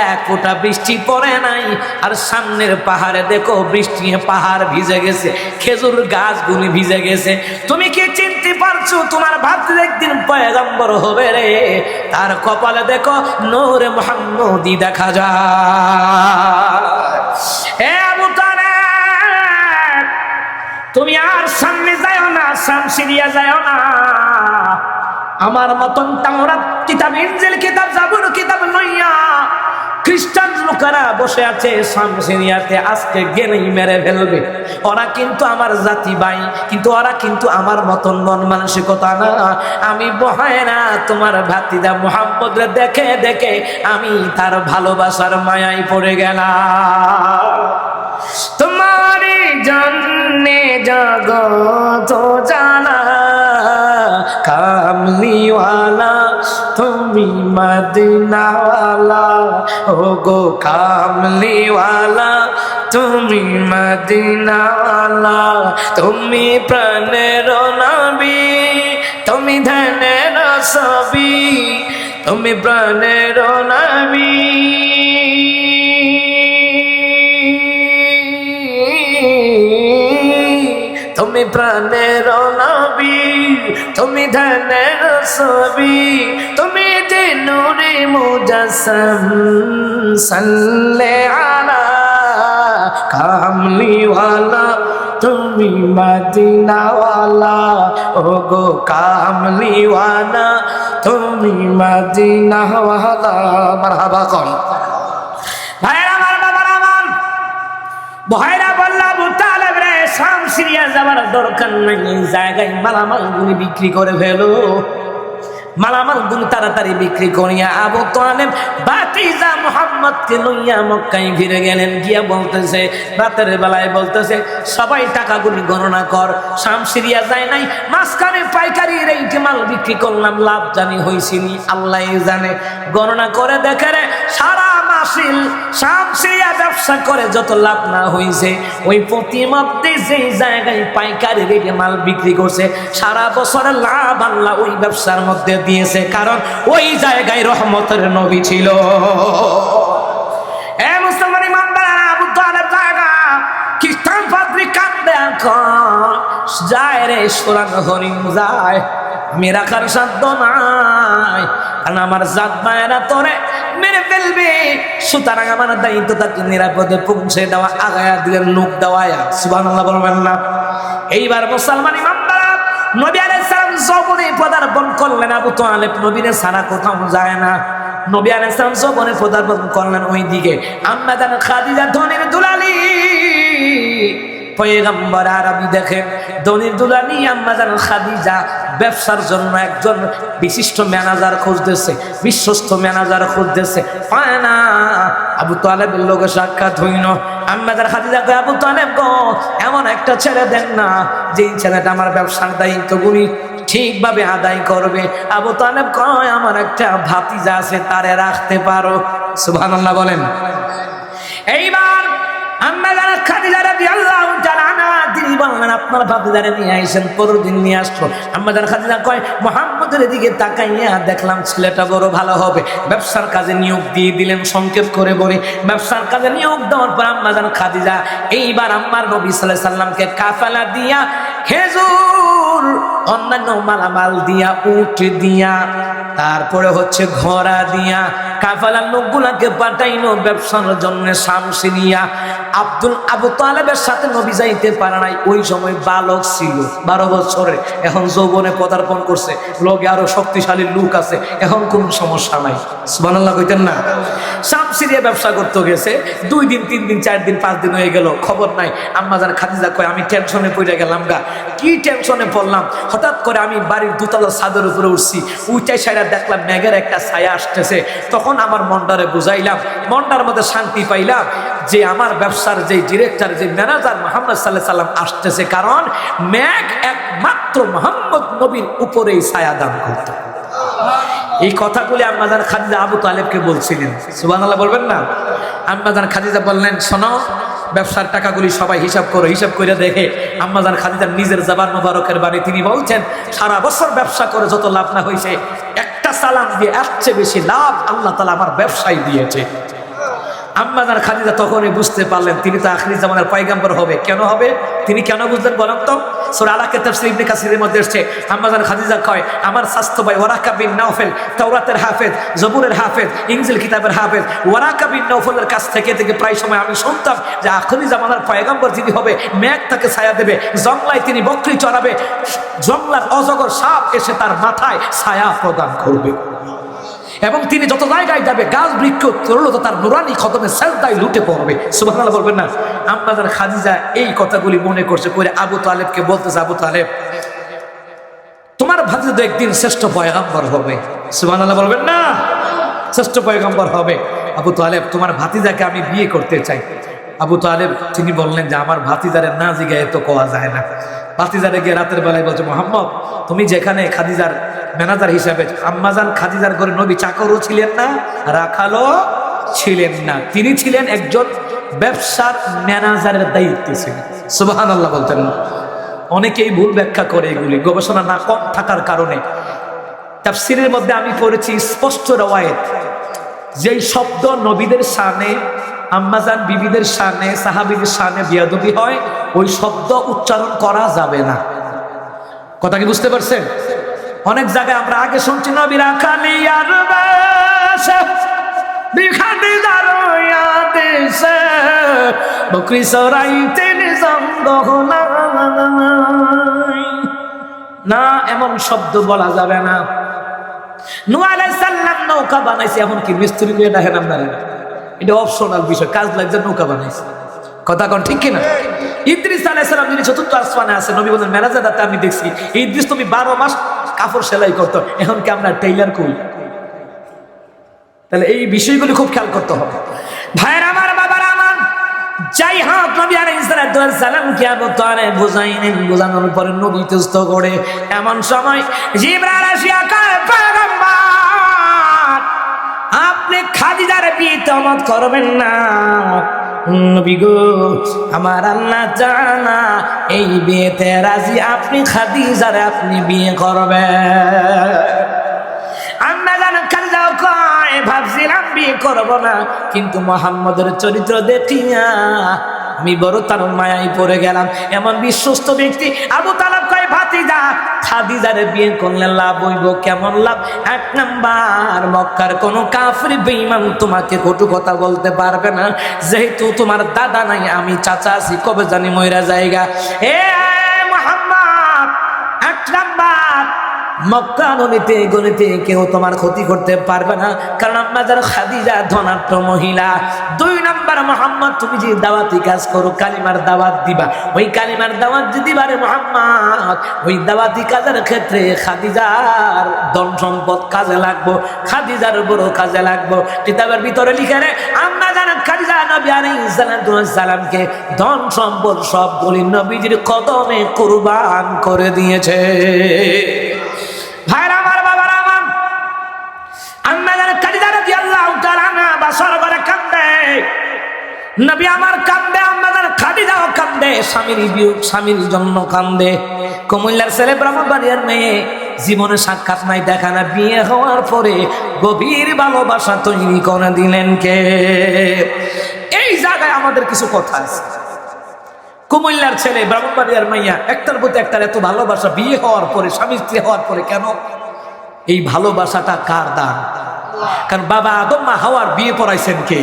এক ফোঁটা বৃষ্টি পড়ে নাই। আর সামনের পাহাড়ে দেখো, বৃষ্টি পাহাড় ভিজে গেছে, খেজুর গাছগুলি ভিজে গেছে। তুমি কি চিনতে পারছো তোমার ভাবতে একদিন পয়গম্বর হবে রে? তার কপালে দেখো নূরে মুহাম্মদি দেখা যায়। আবু তালেব, তুমি আর সামনে যাও না, শামসিনিয়া যাও না। আমার মতন তাওরাত কিতাব, ইনজিল কিতাব, জাবুর কিতাব লইয়া খ্রিস্টান লোকেরা বসে আছে শামসিনিয়াতে, আজকে গেলেই মেরে ফেলবে। ওরা কিন্তু আমার জাতি ভাই, কিন্তু ওরা কিন্তু আমার মতন মন মানসিকতা না। আমি বহায়না তোমার ভাতিজা মুহাম্মদরে দেখে দেখে আমি তার ভালোবাসার মায়ায় পড়ে গেলাম। তোমারই জন্যে জগত জানা, কামলিওয়ালা তুমি মদিনাওয়ালা, ও গো কামলিওয়ালা তুমি মদিনাওয়ালা। তুমি প্রাণের নবী, তুমি ধনের ছবি, তুমি প্রাণের নবী, তুমি প্রাণের নবী, তুমি ধনের ছবি, তুমি যে নূরে মুজাসসাম। সাল্লে আলা কামলিওয়ালা তুমি মদিনাওয়ালা, ও গো কামলিওয়ালা তুমি মদিনাওয়ালা। মারহাবা কন। ভাইরা বলল, আবু তালেব রে, শাম সিরিয়া যাবার দরকার নাই, এই জায়গায় মালামাল গুলি বিক্রি করে ফেলো। মালামাল গুলি তাড়াতাড়ি বিক্রি করিয়া আবু তালেব ভাতিজা মুহাম্মদকে লইয়া মক্কায় ফিরে গেলেন। গিয়া বলতেছে, রাতের বেলায় বলতেছে, সবাই টাকাগুলি গণনা কর। শাম সিরিয়া যায় নাই, মাঝখানে পাইকারি রেটে মাল বিক্রি করলাম, লাভ জানি হয়েছিল আল্লাহ জানে। গণনা করে দেখে রে, সারা মাসিল শাম সিরিয়া ব্যবসা করে যত লাভ না হয়েছে, ওই প্রতিমধ্যে যেই জায়গায় পাইকারি রেটে মাল বিক্রি করছে, সারা বছরের লাভ আল্লাহ ওই ব্যবসার মধ্যে দিয়েছে, কারণ ওই জায়গায় রহমতের নবী ছিল। এ মুসলমান ইমানদার, আবু তালেব জায়গা খ্রিস্টান পাদ্রী কান্দে যায় রে, সোরান হরিণ যায়, আমি রাখার সাধ্য নাই, কারণ আমার জাত ভাইয়েরা তোরে মেরে ফেলবে, সুতরাং আমার দায়িত্ব তাকে নিরাপদে পৌঁছে দেওয়া, আগায়া দিলেন লোক দেওয়ায়া। সুবহানাল্লাহ বলবেন না? এইবার মুসলমান ইমানদার, নবী আলাইহিস সালাম যৌবনে পদার্পণ করলেন। আবু তালেব নবীর ছাড়া কোথাও যায় না। নবী আলাইহিস সালাম যৌবনে পদার্পণ করলেন ওই দিকে। আম্মা জান খাদিজা ধনির দুলালি, পয়গম্বর আরবি দেখেন, ধনির দুলালি আম্মা জান খাদিজা ব্যবসার জন্য একজন বিশিষ্ট ম্যানেজার খুঁজতেছে, বিশ্বস্ত ম্যানেজার খুঁজতেছে, পায় না। আবু তালেবের লোকে সাক্ষাৎ হইল। আম্মা জান খাদিজা কয়, আবু তালেব গো, এমন একটা ছেলে দেন না, যেই ছেলেটা আমার ব্যবসার দায়িত্বগুলি ঠিকভাবে আদায় করবে। আবু তালেব কয়, আমার একটা ভাতিজা আছে, তারে রাখতে পারো। সুবহানাল্লাহ বলেন। এইবার আম্মা জান খাদিজা রাদিয়াল্লাহু তাআলা আনহা তিনি বললেন, আপনার ভাতিজারে নিয়ে আইছেন। পরের দিন নিয়ে আসলো। আম্মা জান খাদিজা কয়, মুহাম্মদের দিকে তাকাইয়া দেখলাম ছেলেটা বড় ভালো হবে, ব্যবসার কাজে নিয়োগ দিয়ে দিলেন। সংক্ষেপ করে বলি, ব্যবসার কাজে নিয়োগ দেওয়ার পর আম্মা জান খাদিজা এইবার আম্মার নবী সাল্লাল্লাহু আলাইহি সাল্লামকে কাফেলা দিয়া, খেজুর, অন্যান্য মালামাল দিয়া, উট দিয়া, তারপরে হচ্ছে ঘোড়া দিয়া কাফেলার লোকগুলাকে পাঠাইলো ব্যবসার জন্য শাম সিরিয়া। আবু তালেবের সাথে নবী যাইতে পারে নাই, ওই সময় বালক ছিল, 12 বছরের। এখন যৌবনে পদার্পণ করছে, লোকে আরো শক্তিশালী লোক আছে, এখন কোন সমস্যা নাই। সুবহানাল্লাহ কইতেন না? শাম সিরিয়া ব্যবসা করতে গেছে, 2 দিন 3 দিন 4 দিন 5 দিন হয়ে গেল, খবর নাই। আম্মা জান খাদিজা কয়, আমি টেনশনে পড়ে গেলাম গা। কি টেনশনে পড়লাম? হঠাৎ করে আমি বাড়ির দোতলা ছাদের উপরে উঠছি, উঠে সাইডা দেখলাম মেঘের একটা ছায়া আসতেছে। তখন আমার মনটারে বুঝাইলাম, মনটার মধ্যে শান্তি পাইলাম যে আমার ব্যবসার যে ডিরেক্টর, যে ম্যানেজার মুহাম্মদ সাল্লাল্লাহু আলাইহি সাল্লাম আসতেছে, কারণ মেঘ একমাত্র মুহাম্মদ নবীর উপরেই ছায়া দান করত। এই কথাগুলি আম্মা জান খাদিজা আবু তালেবকে বলছিলেন। সুবহানাল্লাহ বলবেন না? আম্মা জান খাদিজা বললেন, শোনো, ব্যবসার টাকাগুলি সবাই হিসাব করো। হিসাব করে দেখে আম্মা জান খাদিজার নিজের জবান মোবারকের বাণী, তিনি বলছেন, সারা বছর ব্যবসা করে যত লাভ না হয়েছে, একটা সালাম দিয়ে এর চেয়ে বেশি লাভ আল্লাহ তাআলা আমার ব্যবসায় দিয়েছে। আম্মা জান খাদিজা তখনই বুঝতে পারলেন তিনি তো আখিরি জামানের পয়গম্বর হবে। কেন হবে? তিনি কেন বুঝলেন বলেন তো? সূরা আলাকে তাফসীর ইবনে কাসিরের মধ্যে এসেছে, আম্মা জান খাদিজা কয়, আমার স্বাস্থ্য ভাই ওয়ারাকা বিন নাওফেল, তাওরাতের হাফেজ, জবুরের হাফেজ, ইনজিল কিতাবের হাফেজ, ওয়ারাকা বিন নাওফেলের কাছ থেকে প্রায় সময় আমি শুনতাম যে আখিরি জামানার পয়গম্বর যিনি হবে, মেঘ তাকে ছায়া দেবে, জংলায় তিনি বকরি চড়াবে, জংলার অজগর সাপ এসে তার মাথায় ছায়া প্রদান করবে, এবং তিনি যত জায়গায় যাবে গাছ বৃক্ষ তরুলতা তার নুরানি কদমে সেজদায় লুটে পড়বে। সুবহানাল্লাহ বলবেন না? আম্মা জান খাদিজা এই কথাগুলি মনে করছে, করে আবু তালেবকে বলতেছে, আবু তালেব, তোমার ভাতিজা তো একদিন শ্রেষ্ঠ পয়গম্বর হবে। সুবহানাল্লাহ বলবেন না? শ্রেষ্ঠ পয়গম্বর হবে। আবু তালেব, তোমার ভাতিজাকে আমি বিয়ে করতে চাই। আবু তালেব তিনি বললেন যে আমার ভাতিজারে না জিগায় তো কোয়া যায় না। ভাতিজারে গিয়ে রাতের বেলায় বলছে, মুহাম্মদ, তুমি যেখানে খাদিজার ম্যানেজার হিসাবে, আম্মা জান খাদিজার ঘরে নবী চাকরও ছিলেন না, রাখালও ছিলেন না, তিনি ছিলেন একজন ব্যবসার ম্যানেজারের দায়িত্বে ছিলেন। সুবহানাল্লাহ বলতেন না? অনেকেই ভুল ব্যাখ্যা করে, এগুলি গবেষণা না কম থাকার কারণে। তাফসীরের মধ্যে আমি পড়েছি স্পষ্ট রওয়ায়েত, যেই শব্দ নবীদের শানে, আম্মাজান বিবিদের শানে, সাহাবীদের শানে বেয়াদবি হয়, ওই শব্দ উচ্চারণ করা যাবে না। কথা কি বুঝতে পারছেন? অনেক জায়গায় আমরা আগে শুনছি, নবীরা খালিয়ার বাসা বিখাটি দারোয়াদেশে বকরি চরাইতে নিজাম দহনাই, না, এমন শব্দ বলা যাবে না। নূহ আলাইহিস সালাম নৌকা বানাইছে, এমন কি মিস্ত্রি দিয়ে দেখেন আপনারা, এটা অপশনাল বিষয়, কাজ লাগছে, নৌকা বানাইছে। কথা কোন ঠিক কিনা? ইদ্রিস আলাইহিস সালাম যিনি চতুর্থ আসমানে আছে, নবী বলেন মেরাজের রাতে আমি দেখছি ইদ্রিস তুমি 12 মাস কাপড় সেলাই করতো, এখন কি আমরা টেইলার কই? তাহলে এই বিষয়গুলি খুব খেয়াল করতে হবে ভাইরা আমার, বাবার আমার। যাই হোক, নবী আলাইহিস সালাম কিয়ামতে বুঝাইলেন, বুঝানোর পরে নবী তুস্ত করে এমন সময় জিবরাইল আসিয়া কয়, পয়গম্বর আপনি খাদিজার বিয়েতে অমত করবেন না। নবী গো, আমার আল্লাহ জানা এই বিয়েতে রাজি, আপনি খাদিজারে আপনি বিয়ে করবেন। আমরা জানা খাদিজাও কয় ভাবছিলাম বিয়ে করব না, কিন্তু মুহাম্মদের চরিত্র দেখিয়া আমি বড় তার মায়ায় পড়ে গেলাম। এমন বিশ্বস্ত ব্যক্তি আবু তালেব কয়, ভাতিজা খাদিজারে বিয়ে করলে লাভ হইব কেমন লাভ? এক নাম্বার, মক্কার কোন কাফির বেঈমান তোমাকে কটু কথা বলতে পারবে না, যেহেতু তোমার দাদা নাই, আমি চাচা আছি, কবে জানি মইরা জায়গা। এ মুহাম্মদ, এক নাম্বার, মক্কা গলিতে গলিতে কেউ তোমার ক্ষতি করতে পারবে না, কারণ আমাদের খাদিজা ধনাঢ্য মহিলা। 2 নাম্বার, মুহাম্মদ তুমি যে দাওয়াতি কাজ করো, কালিমার দাওয়াত দিবা, ওই কালিমার দাওয়াত দিবারে মুহাম্মদ, ওই দাওয়াতি কাজের ক্ষেত্রে খাদিজার ধন সম্পদ কাজে লাগবো, খাদিজার বড় কাজে লাগবো। কিতাবের ভিতরে লিখে রে, আমরা জানা খাদিজা নবী আলাইহিস সালামকে ধন সম্পদ সবগুলি নবীজির কদমে কুরবান করে দিয়েছে। ভাইরা আমার, বাবার আমার, আম্মা জান খাদিজা রাদিয়াল্লাহু তাআলা আনহা বাসর করে কাঁদে, নবী আমার কাঁদে, আম্মা জান খাদিজাও কাঁদে, স্বামীর বিয়োগ, স্বামীর জন্য কাঁদে। কুমিল্লার ছেলে, ব্রাহ্মণবাড়িয়ার মেয়ে, জীবনে সাক্ষাৎ নাই, দেখা না, বিয়ে হওয়ার পরে গভীর ভালোবাসা তৈরি করে দিলেন কে? এই জায়গায় আমাদের কিছু কথা আছে। কুমিল্লার ছেলে, ব্রাহ্মণবাড়িয়ার মাইয়া, একটার প্রতি একটার এত ভালোবাসা, বিয়ে হওয়ার পরে, স্বামী স্ত্রী হওয়ার পরে, কেন? এই ভালোবাসাটা কার দান? কারণ বাবা আদম মা হাওয়ার বিয়ে পড়াইছেন কে?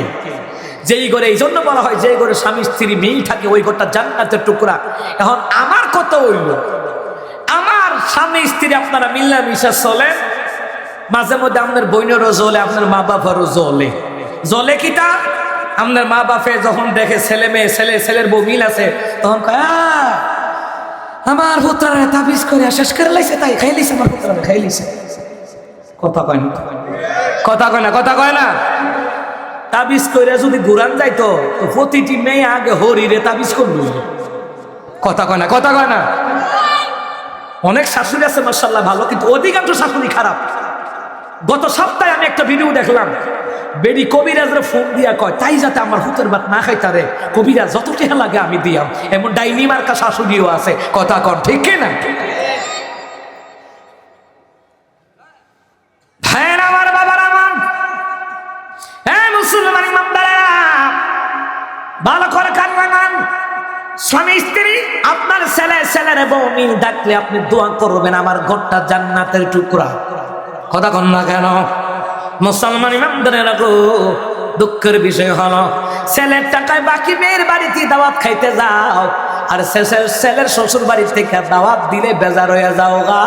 যেই ঘরে, এই জন্য বলা হয় যেই ঘরে স্বামী স্ত্রী মিল থাকে ওই ঘরটা জান্নাতের টুকরা। এখন আমার কথা হইল, আমার স্বামী স্ত্রী আপনারা মিল্লামিশা চলে, মাঝে মধ্যে আপনার বইনেরও জ্বলে, আপনার মা বাবারও জ্বলে। জ্বলে কিটা? আপনার মা বাপে যখন দেখে ছেলে মেয়ে, ছেলের বউ মিল আছে, তখন কয় আমার পুত্রারে তাবিজ করে শেষ করে লাইছে, তাই খাই লিছে, আমার পুত্রারে খাই লিছে। কথা কয় না, কথা কয় না, কথা কয় না। তাবিজ করে যদি ঘুরান যাইতো তো প্রতিটি মেয়ে আগে হরিরে তাবিজ করল। কথা কয় না, কথা কয় না। অনেক শাশুড়ি আছে মাশাআল্লাহ ভালো, কিন্তু অধিকাংশ শাশুড়ি খারাপ। গত সপ্তাহে আমি একটা ভিডিও দেখলাম, বেডি কবিরাজরে ফোন দিয়া কয়, তাই যাতে আমার হুতের ভাত না খাইতারে কবিরাজ যত টেহা লাগে আমি দিয়াম। এমন ডাইনি মার্কা শাশুড়িও আছে। কথা কন ঠিক না? ভাইয়ের আমার, বাবার আমার, হ্যাঁ মুসলমান ইমানদারেরা, ভালো করে কান লাগান। স্বামী স্ত্রী, আপনার ছেলের বউ মিল ডাকলে আপনি দোয়া করবেন আমার ঘরটা জান্নাতের টুকরা। কথা কন না কেন? মুসলমান ইমানদারেরা গো, দুঃখের বিষয় হলো ছেলের টাকায় বাকি মেয়ের বাড়িতে দাওয়াত খাইতে যাও, আর ছেলের শ্বশুর বাড়ি থেকে দাওয়াত দিলে বেজার হয়ে যাও গা।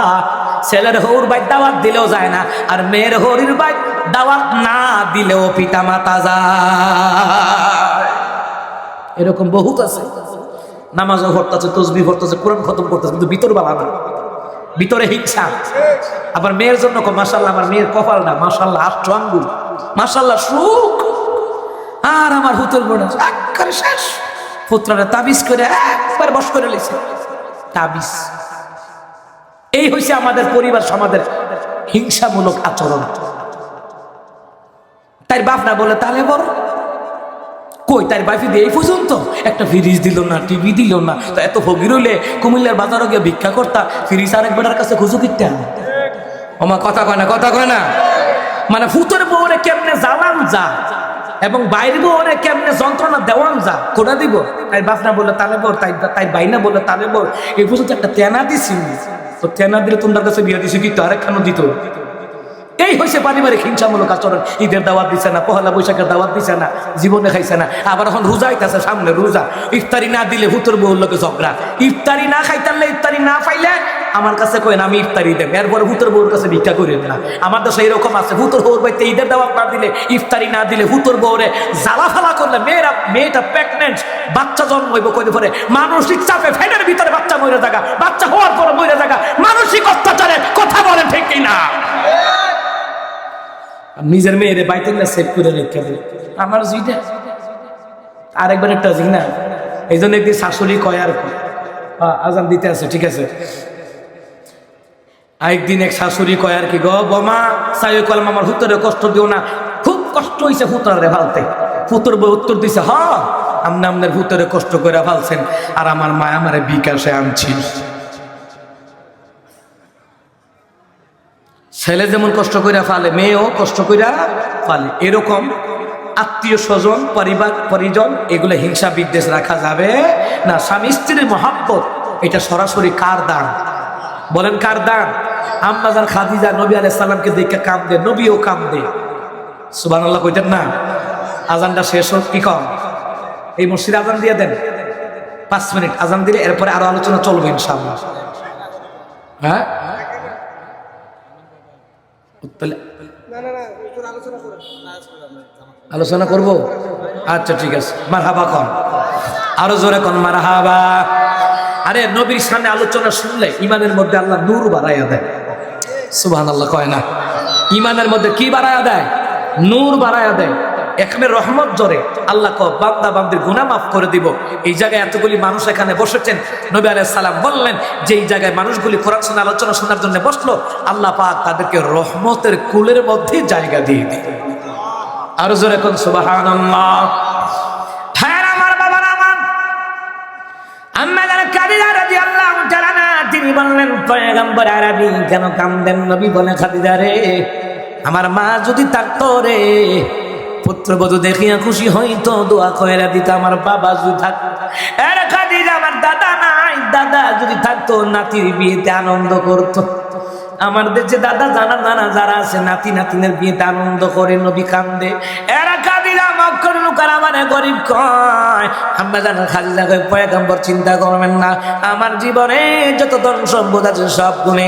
ছেলের হৌর বাড়ি দাওয়াত দিলেও যায় না, আর মেয়ের হরির বাড়ি দাওয়াত না দিলেও পিতা মাতা যায়। এরকম বহুত আছে। নামাজও পড়তেছে, তসবিহ পড়তেছে, কোরআন খতম করতেছে, কিন্তু ভিতর বালা না, ভিতরে হিংসা। আবার মেয়ের জন্য মাশাআল্লাহ, আমার মেয়ের কপালটা মাশাআল্লাহ 8 আঙ্গুল, মাশাআল্লাহ সুখ। আর আমার হুতুর বোন একবারে শেষ, পুত্ররা তাবিজ করে একবার বশ করে লেছে তাবিজ। এই হইছে আমাদের পরিবার সমাজের হিংসামূলক আচরণ। তাই বাপ না বলে তাহলে বড় কই, তার বাইফি দিয়ে এই পর্যন্ত একটা ফ্রিজ দিল না, টিভি দিল না, তো এত ফকির হইলে কুমিল্লার বাজারে গিয়ে ভিক্ষা করতা, ফ্রিজ আরেক বেটার কাছে খুঁজো কিটা। ওমা কথা কয় না, কথা কয় না। মানে ফুতের বউরে কেমনে জ্বালান যা, এবং বাইরে বউরে কেমনে যন্ত্রণা দেওয়ান যা, কোটা দিব। তাই বাপ না বলে তালে বর, তাই বাই না বলে তালে বর, এই পর্যন্ত একটা তেনা দিছি, তো তেনা দিলে তোমার কাছে বিয়ে দিছি, কিন্তু আরেকখানো দিত। এই হয়েছে পারিবারিক হিংসামূলক আচরণ। ঈদের দাওয়াত দিছে না, পহেলা বৈশাখের দাওয়াত দিছে না, জীবনে খাইছে না, আবার এখন রোজা আইতাছে সামনে রোজা, ইফতারি না দিলে হুতুর বউর লোকে ঝগড়া, ইফতারি না খাইতারলে ইফতারি না পাইলে আমার কাছে কইন আমি ইফতারি দেব, এরপরে হুতুর বউর কাছে ভিক্ষা করেন না। আমার দেশে এরকম আছে, হুতুর বউর বাড়িতে ঈদের দাওয়াত না দিলে, ইফতারি না দিলে হুতুর বউরে জ্বালা ফালা করলে মেয়েটা প্রেগনেন্ট, বাচ্চা জন্ম হইব কইতে পারে, মানসিক চাপে ফেটের ভিতরে বাচ্চা মরে থাকা, বাচ্চা হওয়ার পরে মরে থাকা, মানসিক অত্যাচারে কথা বলেন ঠিক কিনা? নিজের মেয়েরে বাইতে না সেভ করে রেখে দেয় আমার জিটা আরেকবার একটা জি না। এই জন্য একদিন শাশুড়ি কয় আর আজান দিতে আছে, ঠিক আছে, আরেকদিন এক শাশুড়ি কয় আর কি গো বোমা সাই কলম আমার হুতরে কষ্ট দিও না, খুব কষ্ট হয়েছে হুতরে ফালতে। হুতর বই উত্তর দিছে হ আপনি আপনার হুতরে কষ্ট করে ফালছেন আর আমার মা আমারে বিকাশে আনছি। ছেলে যেমন কষ্ট কইরা ফালে মেয়েও কষ্ট কইরা ফালে। এরকম আত্মীয় স্বজন পরিজন এগুলো হিংসা বিদ্বেষ রাখা যাবে না। স্বামী স্ত্রীর মহাব্বত এটা সরাসরি কার দান বলেন? কার দান? আম্মাজান খাদিজা নবী আলাইহিস সালামকে দেখে কাঁদে, নবীও কাঁদে। সুবহানাল্লাহ কইতেন না? আজানটা শেষ হোক কি কম, এই মসজিদে আজান দিয়ে দেন 5 মিনিট, আজান দিলে এরপরে আরো আলোচনা চলবে ইনশাআল্লাহ। হ্যাঁ আলোচনা করব? আচ্ছা ঠিক আছে, মারহাবা কন, আরো জোরে কন মারহাবা। আরে নবীর সামনে আলোচনা শুনলে ইমানের মধ্যে আল্লাহ নূর বাড়াইয়া দেয়। সুবহানাল্লাহ কয় না? ইমানের মধ্যে কি বাড়াইয়া দেয়? নূর বাড়াইয়া দেয়। এখানে রহমত জোরে আল্লাহ কয় বান্দা বান্দির গুনাহ মাফ করে দিব। এই জায়গায় এতগুলি মানুষ এখানে বসেছেন, নবী আলাইহিস সালাম বললেন যে এই জায়গায় মানুষগুলি কোরআন শোনা আলোচনা শোনার জন্য বসলো, আল্লাহ পাক তাদেরকে রহমতের কুলের মধ্যে জায়গা দিয়ে দিল। আরো জোরে কোন সুবহানাল্লাহ। হ্যাঁ আমার বাবার আমার আম্মা জান খাদিজা রাদিয়াল্লাহু তাআলা তিনি বললেন পয়গম্বর আরবি কেন কাঁদেন? নবী বলে খাদিজা রে আমার মা যদি থাকতো রে পুত্রবধূ দেখিয়া খুশি হইতো দোয়া কইরা দিত, আমার বাবা যদি থাকতো। আরে খাদিজা আমার দাদা নাই, দাদা যদি থাকতো নাতির বিয়েতে আনন্দ করতো। আমার দেশে দাদা জানা যারা আছে নাতি নাতিনের বিয়েতে আনন্দ করে, নবী কান্দে। এরা খাদিজা মাফ করে লোকার আমার গরিব কয় আম্মা জান খাদিজা কয় পয়গম্বর চিন্তা করবেন না, আমার জীবনে যত ধন সম্পদ আছে সব গুণে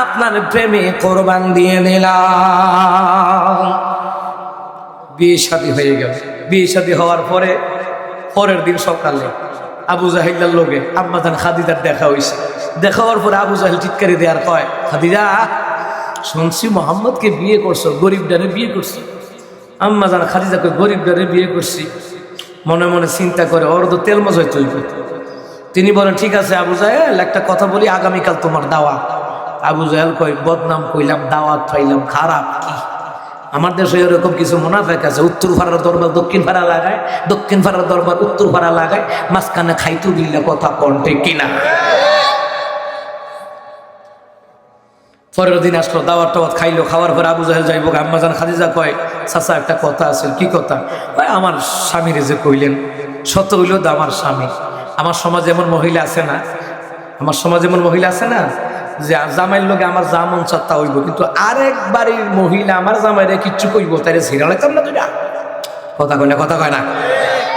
আপনার প্রেমে কোরবান দিয়ে দিলাম। বিয়ে শাদী হয়ে গেল। বিয়ে শাদী হওয়ার পরে পরের দিন সকালে আবু জাহিলের লোকে আম্মা জান খাদিজার দেখা হয়েছে। দেখা হওয়ার পরে আবু জাহিল চিৎকারি দেওয়ার কয় খাদিজা শুনছি মোহাম্মদকে বিয়ে করছো, গরিব ডানে বিয়ে করছো। আম্মা জান খাদিজা কয় গরিব ডানে বিয়ে করছি। মনে মনে চিন্তা করে ওর তো তেল মজয় তৈরি। তিনি বলেন ঠিক আছে আবু জাহেল একটা কথা বলি, আগামীকাল তোমার দাওয়াত। আবু জাহেল কয় বদনাম কইলাম দাওয়াত পাইলাম, খারাপ কি? আমার দেশে এরকম কিছু মুনাফেক আছে, উত্তর পাড়ার দরবার দক্ষিণ পাড়া লাগায়, দক্ষিণ পাড়ার দরবার উত্তর পাড়া লাগায়, মাঝখানে খাইতু দিলে কথা কন্টে কিনা। পরের দিন আসলো দাওয়াত টাওয়াত খাইলো, খাওয়ার পরে আবু জাহেল যাইব। আম্মা জান খাদিজা কয় চাচা একটা কথা আছে। কি কথা? আমার স্বামীর যে কইলেন সত্য হইল তো আমার স্বামী। আমার সমাজে এমন মহিলা আছে না, আমার সমাজে এমন মহিলা আছে না যে জামাইয়ের লোকে আমার যা মন চাত্তা হইব, কিন্তু আরেক বাড়ির মহিলা আমার জামাইরে কিচ্ছু কইব তাই ছিড়ালাইতাম না দুইটা। কথা কয় না? কথা কয় না?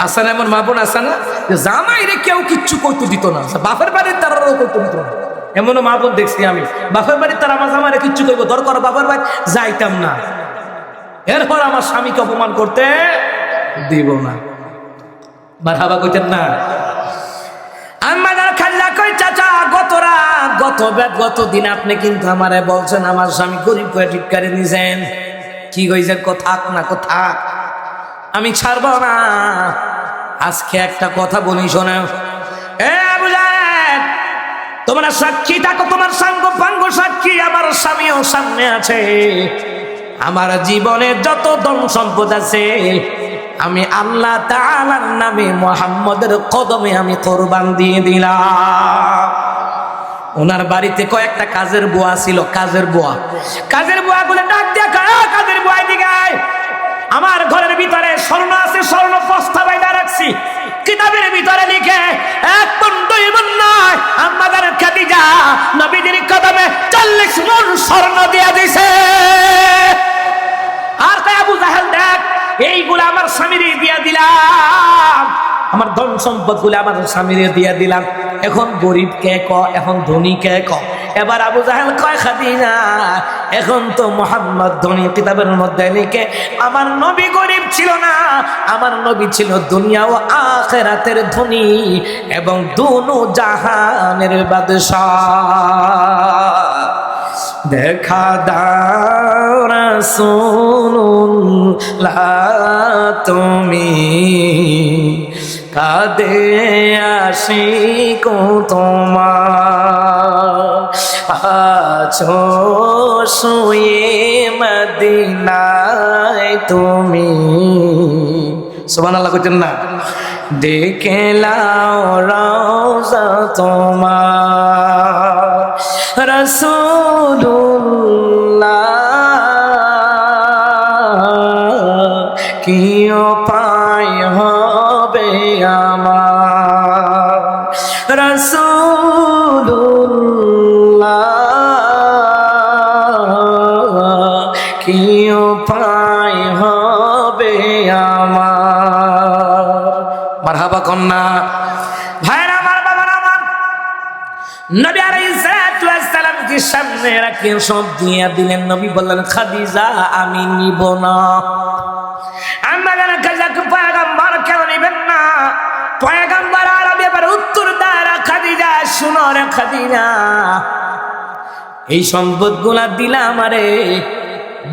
আছে না এমন মা বোন আছে না যে জামাইরে কেউ কিচ্ছু কইতে দিত না, বাপের বাড়ির তারাও কইতে দিত না। এমনও মা বোন দেখছি আমি, বাপের বাড়ির তারা আমার জামাইরে কিচ্ছু কইব, দরকার বাপের বাড়ি যাইতাম না, এরপর আমার স্বামীকে অপমান করতে দিব না। মারহাবা কইতেন না? আম্মা জান খাদিজা কই চাচা গত দিন আপনি কিন্তু আমারে বলছেন আমার স্বামী গরিব করে টিটকারি নিছেন। কি কইছেন? থাক না কথা আমি ছাড়ব না। আজকে একটা কথা বলি শোনো। এ আবু জাহেল তোমরা সাক্ষী থাকো, তোমার সাঙ্গ পাঙ্গ সাক্ষী, আমার স্বামীও সামনে আছে। আমার জীবনে যত ধন সম্পদ আছে আমি আল্লাহ তাআলার নামে মুহাম্মদের কদমে আমি কোরবান দিয়ে দিলাম। ওনার বাড়িতে কয়েকটা কাজের বুয়া ছিল, কাজের বুয়া গুলো ডাক দিয়া কাজের বুয়া দিকে আমার ঘরের ভিতরে স্বর্ণ আছে, স্বর্ণ বস্তা বাইদা রাখছি, কিতাবের ভিতরে লিখে 1 মণ 2 মণ নয় আম্মা জান খাদিজা নবীজির কদমে 40 মণ স্বর্ণ দিয়া দিছে। এইগুলা আমার স্বামীরে দিয়া দিলাম, আমার ধন সম্পদ গুলো আমার স্বামীরে দিয়া দিলাম, এখন গরিব কে ক, এখন ধনী কে ক। এবার আবু জাহেল কয় খাদিজা, এখন তো মুহাম্মদ ধনী, কিতাবের মধ্যে লিখে আমার নবী গরিব ছিল না, আমার নবী ছিল দুনিয়া ও আখিরাতের ধনী এবং দুনো জাহানের বাদশাহ। দেখা দাও রাসূলুল্লাহ তুমি, কাঁদে আশিক তোমার, আছো শুয়ে মদিনায় তুমি। সুবহানাল্লাহ কইতেন না? দেখে লাও রওজা তোমার, রাসূলুল্লাহ কি উপায় হবে আমার, রাসূলুল্লাহ কি উপায় হবে আমার। মারহাবা কন্যা ভাইরা, আমার বাবার, আমার নবী আলাইহিস সালাতু ওয়াস সালাম কি সামনে রাখি সব দিয়ে দিলেন। নবী বললেন খাদিজা আমি নিব না। আমরা জানা খাদিজাকে পয়গম্বর কেন নিবেন না? পয়গম্বর আরবি এবার উত্তর দেয়, খাদিজা শুনো রে খাদিজা, এই সম্পদগুলা দিলা আমারে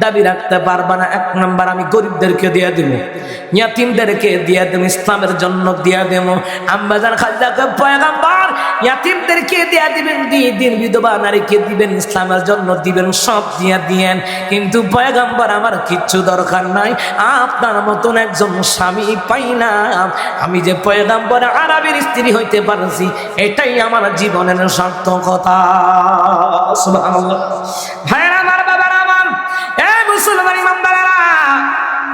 দাবি রাখতে পারবা না। এক নাম্বার আমি গরিবদেরকে দিয়ে দিব, ইয়াতিমদেরকে দিয়ে দেব, ইসলামের জন্য দিয়ে দেব। আম্মা জান খাদিজাকে পয়গম্বর ইয়াতিমদেরকে দিয়ে দিবেন, দিয়ে দিন বিধবা নারীকে দিবেন, ইসলামের জন্য দিবেন, সব দিয়ে দিয়েন। কিন্তু পয়গম্বর আমার কিচ্ছু দরকার নাই, আপনার মতন একজন স্বামী পাইলাম, আমি যে পয়গম্বর আরবের স্ত্রী হইতে পারছি এটাই আমার জীবনের সার্থকতা। সুবহানাল্লাহ। ভাইরা আমার, বাবার আমার, মুসলমান ইমানদারেরা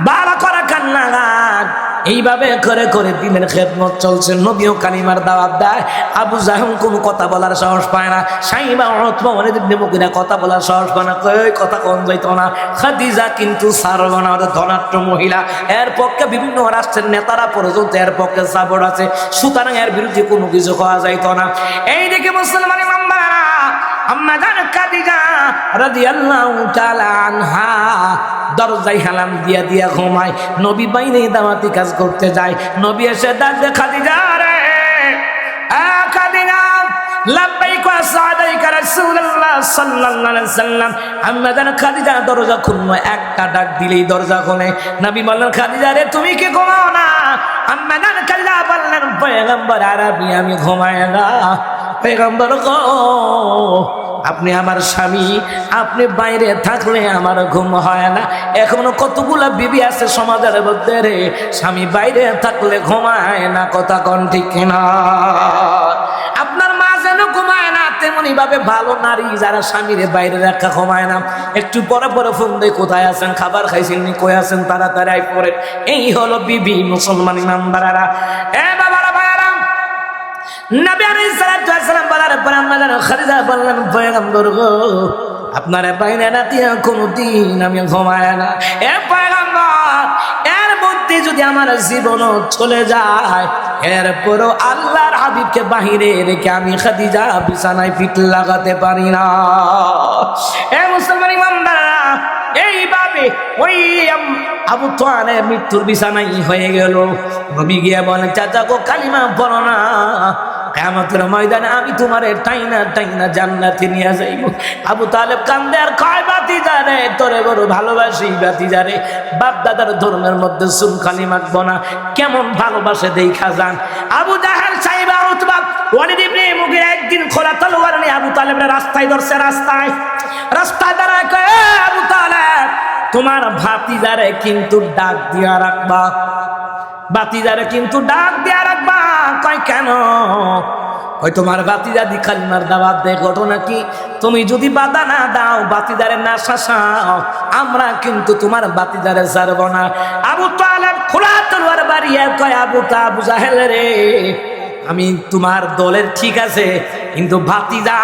বালা করা কান্না গান এইভাবে করে করে দিনের খেদমত চলছে। নবীও কালিমার দাওয়াত দেয়, আবু জাহেল কোনো কথা বলার সাহস পায় না, সাইবা উতবা ওয়ালিদ ইবনে মুগিরা কথা বলার সাহস পায় না, কই কথা কোন যাইতো না। খাদিজা কিন্তু ছাড়ব না, ধনাঢ্য মহিলা, এর পক্ষে বিভিন্ন রাষ্ট্রের নেতারা পর্যন্ত এর পক্ষে সাপোর্ট আছে, সুতরাং এর বিরুদ্ধে কোনো কিছু করা যাইতো না। এই দিকে মুসলমান ইমানদারেরা আম্মা জান খাদিজা রাদিয়াল্লাহু তাআলা আনহা দরজায় হেলান দিয়া দিয়া ঘুমায়। নবী বাইরে দাওয়াতি কাজ করতে যায়, নবী এসে ডাকতে খাদিজা রে, খাদিজা লাব্বাইক ওয়া সাদাইক রাসূলুল্লাহ সাল্লাল্লাহু আলাইহি ওয়াসাল্লাম। আম্মা জান খাদিজা দরজা খুললো, একটা ডাক দিলেই দরজা খোলে। নবী বললেন খাদিজা রে তুমি কি ঘুমাও না? আম্মা জান খাদিজা বললেন পয়গম্বর আরবি আমি ঘুমাই না। পয়গম্বর গো আপনি আমার স্বামী, আপনি বাইরে থাকলে আমার ঘুম হয় না। এখনো কতগুলা বিবি আছে সমাজের মধ্যে রে, স্বামী বাইরে থাকলে ঘুমায় না, কথা কোন ঠিক কিনা? আপনার মা যেন ঘুমায় না, তেমনি ভাবে ভালো নারী যারা স্বামীরে বাইরে রাখা ঘুমায় না, একটু পরে পরে ফোন দেয় কোথায় আছেন, খাবার খাইছেন নি, কই আছেন, তাড়াতাড়ি আই পড়ে। এই হলো বিবি মুসলমান ইমানদারেরা। এ বাবারা ভাইয়ারা, নবী আলাইহিস সালাতু ওয়াস সালাম বলার পর আম্মা জান খাদিজা বললেন পয়গম্বর গো আপনার বাইরে রাতে কোনদিন আমি ঘুমায় না। এ পয়গম্বর এর মধ্যে যদি আমার জীবন চলে যায়, এরপরও আল্লাহর হাবিবকে বাহিরে রেখে আমি খাদিজা বিছানায় পিঠ লাগাতে পারি না। এ মুসলমান ইমানদাররা, এইভাবে ওই আবু তালেব মৃত্যুর বিছানায় হয়ে গেল। নবী গিয়ে বলেন চাচা গো কালিমা পড়ো না, কিয়ামতের ময়দানে আমি তোমারে টাইনা টাইনা জান্নাতে নিয়ে যাইব। আবু তালেব কান্দে আর কয় ভাতিজা রে তোরে বড় ভালোবাসি ভাতিজা রে, বাপ দাদার ধর্মের মধ্যে চুন খালি মাখবো না, কেমন ভালোবাসে দেখা যান। আবু জাহেল সাইবা উতবা ওয়ালিদ ইবনে মুগিরা একদিন খোলা তলোয়ার নিয়ে আবু তালেবের রাস্তায় ধরছে, রাস্তায় দাঁড়ায় কয় আবু তালেব তোমার ভাতিজারে কিন্তু ডাক দিয়া রাখবা, ভাতিজারে কিন্তু ডাক দিয়া রাখবা। কয় কেন? কয় তোমার ভাতিজা দি কালিমার দাওয়াত দেয়, ঘটনা কি তুমি যদি বাধা না দাও, ভাতিজারে না শাসাও, আমরা কিন্তু তোমার ভাতিজারে ছাড়ব না। আবু তালেব খোলা তলোয়ার বাড়িয়ে কয় আবু জাহেল রে আমি তোমার দলের ঠিক আছে, কিন্তু ভাতিজা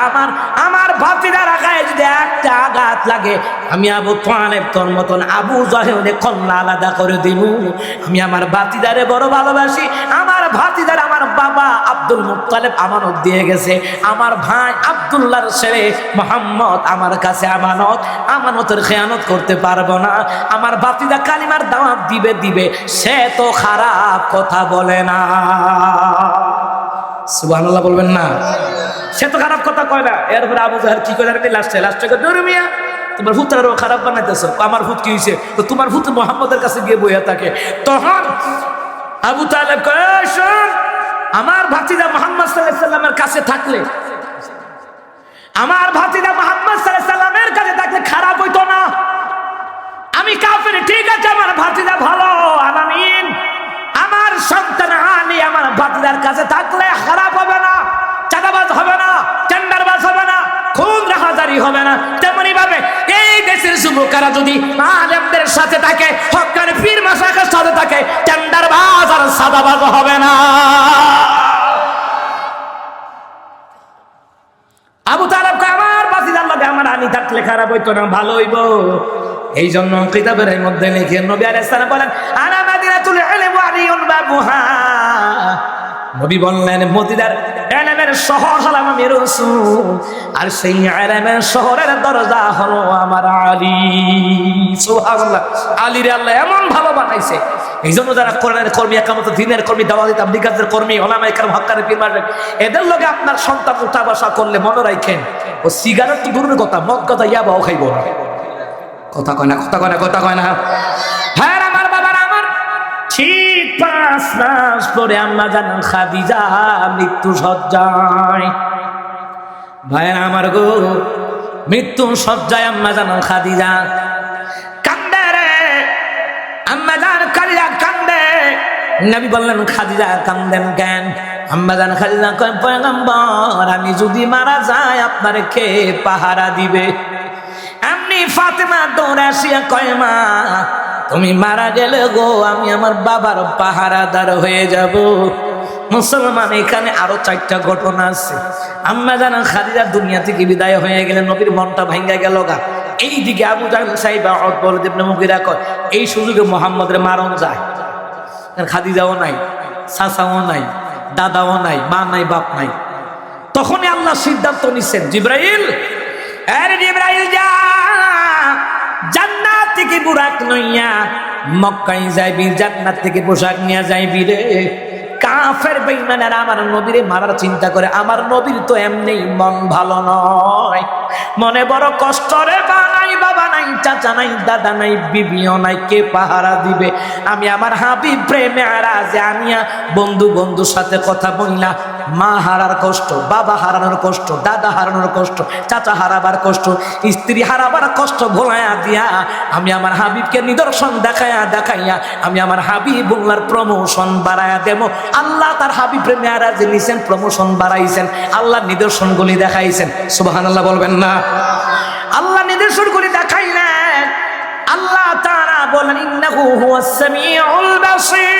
আমার ভাতিজার গায়ে যদি একটা আঘাত লাগে, আমি আবু তালেব তোর মতন আবু জাহেলের কন্যা আলাদা করে দিব। আমি আমার ভাতিজারে বড় ভালোবাসি। আমার ভাতিজার আমার বাবা আব্দুল মুত্তালিব আমানত দিয়ে গেছে। আমার ভাই আব্দুল্লাহর ছেলে মুহাম্মদ আমার কাছে আমানতের খেয়ানত করতে পারবো না। আমার ভাতিজা কালিমার দাওয়াত দিবে, সে তো খারাপ কথা বলে না। সুবহানাল্লাহ বলবেন না? সে তো খারাপ কথা কয় না। এরপরে আবু জাহেল কি করে লাস্টে দৌড়ে মিয়া তোমার ভূতারও খারাপ বানাইতেছ। আমার ভূত কি হয়েছে? তো তোমার ভূত মুহাম্মদের কাছে গিয়ে বইয়া থাকে। তখন আবু তালেব কয়, শোন, আমার ভাতিজা মুহাম্মদ সাল্লাল্লাহু আলাইহি সাল্লামের কাছে থাকলে, আমার ভাতিজা মুহাম্মদ সাল্লাল্লাহু আলাইহি সাল্লামের কাছে থাকলে খারাপ হইতো না। আমি কাফের, ঠিক আছে, আমার ভাতিজা ভালো, আমিন। আমার সন্তান আলী আমার ভাতিজার কাছে থাকলে খারাপ হবে না, চাঁদাবাজ হবে না, টেন্ডারবাজ হবে না, খুন রাহাজারি হবে না। তেমনি ভাবে এই দেশের যুবকেরা যদি আলেমদের সাথে থাকে, হক্কানি পীর মাশায়েখের সাথে থাকে, টেন্ডারবাজ আর চাঁদাবাজ হবে না। আবু তালেব কয়, আমার ভাতিজার লগে আমার আলী থাকলে খারাপ হইতো না, ভালো হইব। এই জন্য কিতাবের মধ্যে লিখে নবী আলাইহিস সালাম বলেন, আনা মাদিনাতুল ইলম ওয়া আলিউন বাবুহা। নবী বললেন, মদিনার ইলমের শহর হলাম আমি রাসূল, আর সেই ইলমের শহরের দরজা হলো আমার আলী। সুবহানাল্লাহ। আলীরে আল্লাহ এমন ভালো বানাইছে। এই জন্য যারা কোরআনের কর্মী, একামত দ্বীনের কর্মী, দাওয়াত তাবলীগের কর্মী, উলামায়ে কেরাম, হক্কানি পীর মাশায়েখ, এদের লগে আপনার সন্তান উঠা বসা করলে মনে রাখেন, ও সিগারেট তো দূরের কথা, মদ কথা ইয়াবাও খাইব না। কথা কয় না। হ্যাঁ আমার বাবার, আমার ঠিক 5 মাস পরে আম্মা জানেন খাদিজা মৃত্যু সজ্জায়। ভাইরা আমার গো, মৃত্যু সজ্জায় আম্মা জানেন খাদিজা কান্দে রে। আম্মা জান খাদিজা কান্দে। নবী বললেন, খাদিজা কান্দেন কেন? আম্মা জান খাদিজা কয়, পয়গম্বর, আমি যদি মারা যাই আপনারে কে পাহারা দিবে? এমনি ফাতেমা দৌড়ে আসিয়া কয়, মা তুমি মারা গেলে গো আমি আমার বাবার পাহারাদার হয়ে যাব। মুসলমান, এখানে আরো 4টা ঘটনা আছে। আম্মা জানা খাদিজা দুনিয়া থেকে বিদায় হয়ে গেলে নবীর মনটা ভাঙ্গা গেল গা। এইদিকে আবু জাহেল সাইবা উতবা ইবনে মুগীরা কয়, এই সুযোগে মুহাম্মদের মারণ যায়। খাদিজাও নাই, চাচাও নাই, দাদাও নাই, মা নাই, বাপ নাই। তখনই আল্লাহ সিদ্ধান্ত নিছেন, জিবরাইল, আরে জিবরাইল যা, জান্নাত থেকে বুরাক নইয়া মক্কায় যাইবি, জান্নাত থেকে পোশাক নিয়ে যাইবি রে। কাফের বেঈমানেরা আমার নবীরে মারার চিন্তা করে। আমার নবীর তো এমনি মন ভালো নয়, মনে বড় কষ্ট রে। বানাই বাবা নাই, চাচা নাই, দাদা নাই, বিবিও নাই, কে পাহারা দিবে? আমি আমার হাবিব প্রেমে আরাজে আনিয়া বন্ধুর সাথে কথা বললা। মা হারার কষ্ট, বাবা হারানোর কষ্ট, দাদা হারানোর কষ্ট, চাচা হারাবার কষ্ট, স্ত্রী হারাবার কষ্ট ভোলাইয়া দিয়া আমি আমার হাবিবকে নিদর্শন দেখাইয়া আমি আমার হাবিবুল্লাহর প্রমোশন বাড়াইয়া দেব। আল্লাহ তার হাবিব প্রেমে আরাজে নিছেন, প্রমোশন বাড়াইছেন, আল্লাহ নিদর্শনগুলি দেখাইছেন। সুবহানাল্লাহ বলবেন না? আল্লাহ নিদর্শনগুলি দেখাইলেন। আল্লাহ তাআলা বলেন, ইন্নাহু হুয়াস সামিউল বাসীর।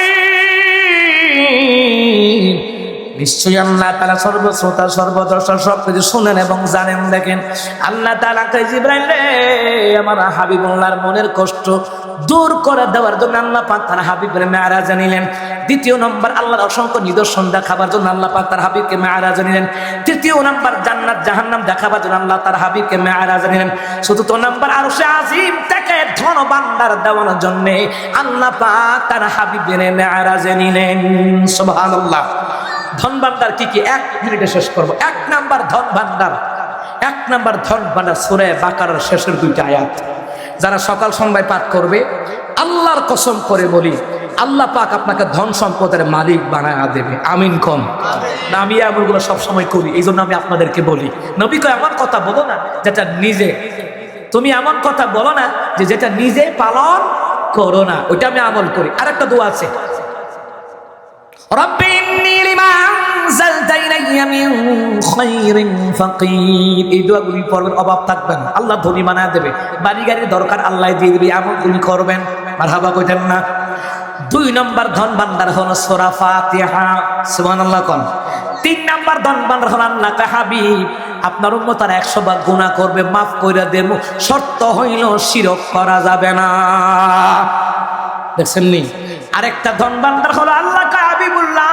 নিশ্চয়ই আল্লাহ তাআলা সর্বশ্রোতা, সর্বদ্রষ্টা, সবকিছু শুনেন এবং জানেন। দেখেন, আল্লাহ তাআলা কয়, জিবরাইল রে, আমার হাবিবুল্লাহর মনের কষ্ট দূর করে দেওয়ার জন্য আল্লাহ পাক তার হাবিবের মেরাজে নিলেন। দ্বিতীয় নম্বর, আল্লাহর অসংখ্য নিদর্শন দেখাবার জন্য আল্লাহ পাক তার হাবিবকে মেরাজে নিলেন। তৃতীয় নম্বর, জান্নাত জাহান্নাম দেখাবার জন্য আল্লাহ তার হাবিবকে মেরাজে নিলেন। চতুর্থ নম্বর, আরশে আজিম থেকে ধন ভান্ডার দেওয়ার জন্য আল্লাহ পাক তার হাবিবের মেরাজে নিলেন। সুবহানাল্লাহ। ধন ভান্ডার কি কি? 1 মিনিটে শেষ করব। 1 নাম্বার ধন ভান্ডার, সূরা বাকারার শেষের 2টা আয়াত। যারা সকাল সন্ধ্যায় পাঠ করবে, আল্লাহর কসম করে বলি, আল্লাহ পাক আপনাকে ধন সম্পদের মালিক বানায়া দেবে। আমিন কম না? আমি আমলগুলো সবসময় করি, এই জন্য আমি আপনাদেরকে বলি, নবী কয়, এমন কথা বলো না যেটা নিজে, তুমি এমন কথা বলো না যে যেটা নিজে পালন করো না। ওইটা আমি আমল করি। আরেকটা দোয়া আছে, রব্বি ইন্নী লিমা আনজালতা ইলাইয়া মিন খায়রিন ফাকির। এই দোয়াগুলি পড়বেন, অভাব থাকবে না, আল্লাহ ধনী বানায় দেবে। বাড়ি গাড়ির দরকার আল্লাহ দিয়ে দেবে, আমলগুলি করবেন। মারহাবা কইতেন না? 2 নম্বর ধন ভান্ডার হলো সূরা ফাতিহা। সুবহানাল্লাহ কোন? তিন নাম্বার ধনবান্ডার হল আল্লাহকে হাবিব আপনার উম্মতার 100 বার গুনাহ করবে, মাফ কইরা দেব, শর্ত হইল শিরক করা যাবে না। দেখছেন নি? আরেকটা ধনবান্ডার হলো আল্লাহকে হাবিবুল্লাহ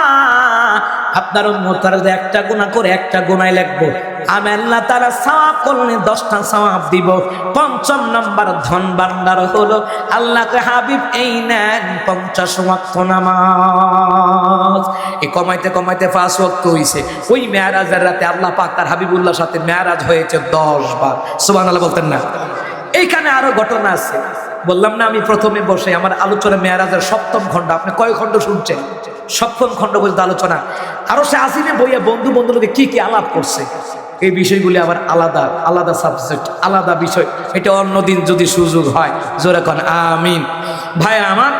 আপনার উম্মতার যে একটা গুনাহ করে একটা গুনাহ লিখবো, আমি আল্লাহ তাআলা সওয়াব করলে 10টা সওয়াব দিব। পঞ্চম নাম্বার ধন ভান্ডার হলো আল্লাহকে হাবিব এই নেন 50 ওয়াক্ত নামাজ। এই কমাইতে কমাইতে 5 ওয়াক্ত হইছে। ওই মেরাজের রাতে আল্লাহ পাক তার হাবিবুল্লাহর সাথে মেরাজ হয়েছে 10 বার। সুবহানাল্লাহ বলতেন না? এইখানে আরো ঘটনা আছে। বললাম না আমি প্রথমে বসে আমার আলোচনা মেরাজের 7ম খণ্ড, আপনি কয় খণ্ড শুনছেন? 7ম খণ্ড পর্যন্ত আলোচনা। আরো সে আসিনে বইয়া বন্ধু বন্ধুকে কি কি আলাপ করছে, এই বিষয়গুলি আবার আলাদা আলাদা সাবজেক্ট, আলাদা বিষয়। এটা অন্যদিন যদি সুযোগ হয় জোরে কোন আমিন। ভাই আমার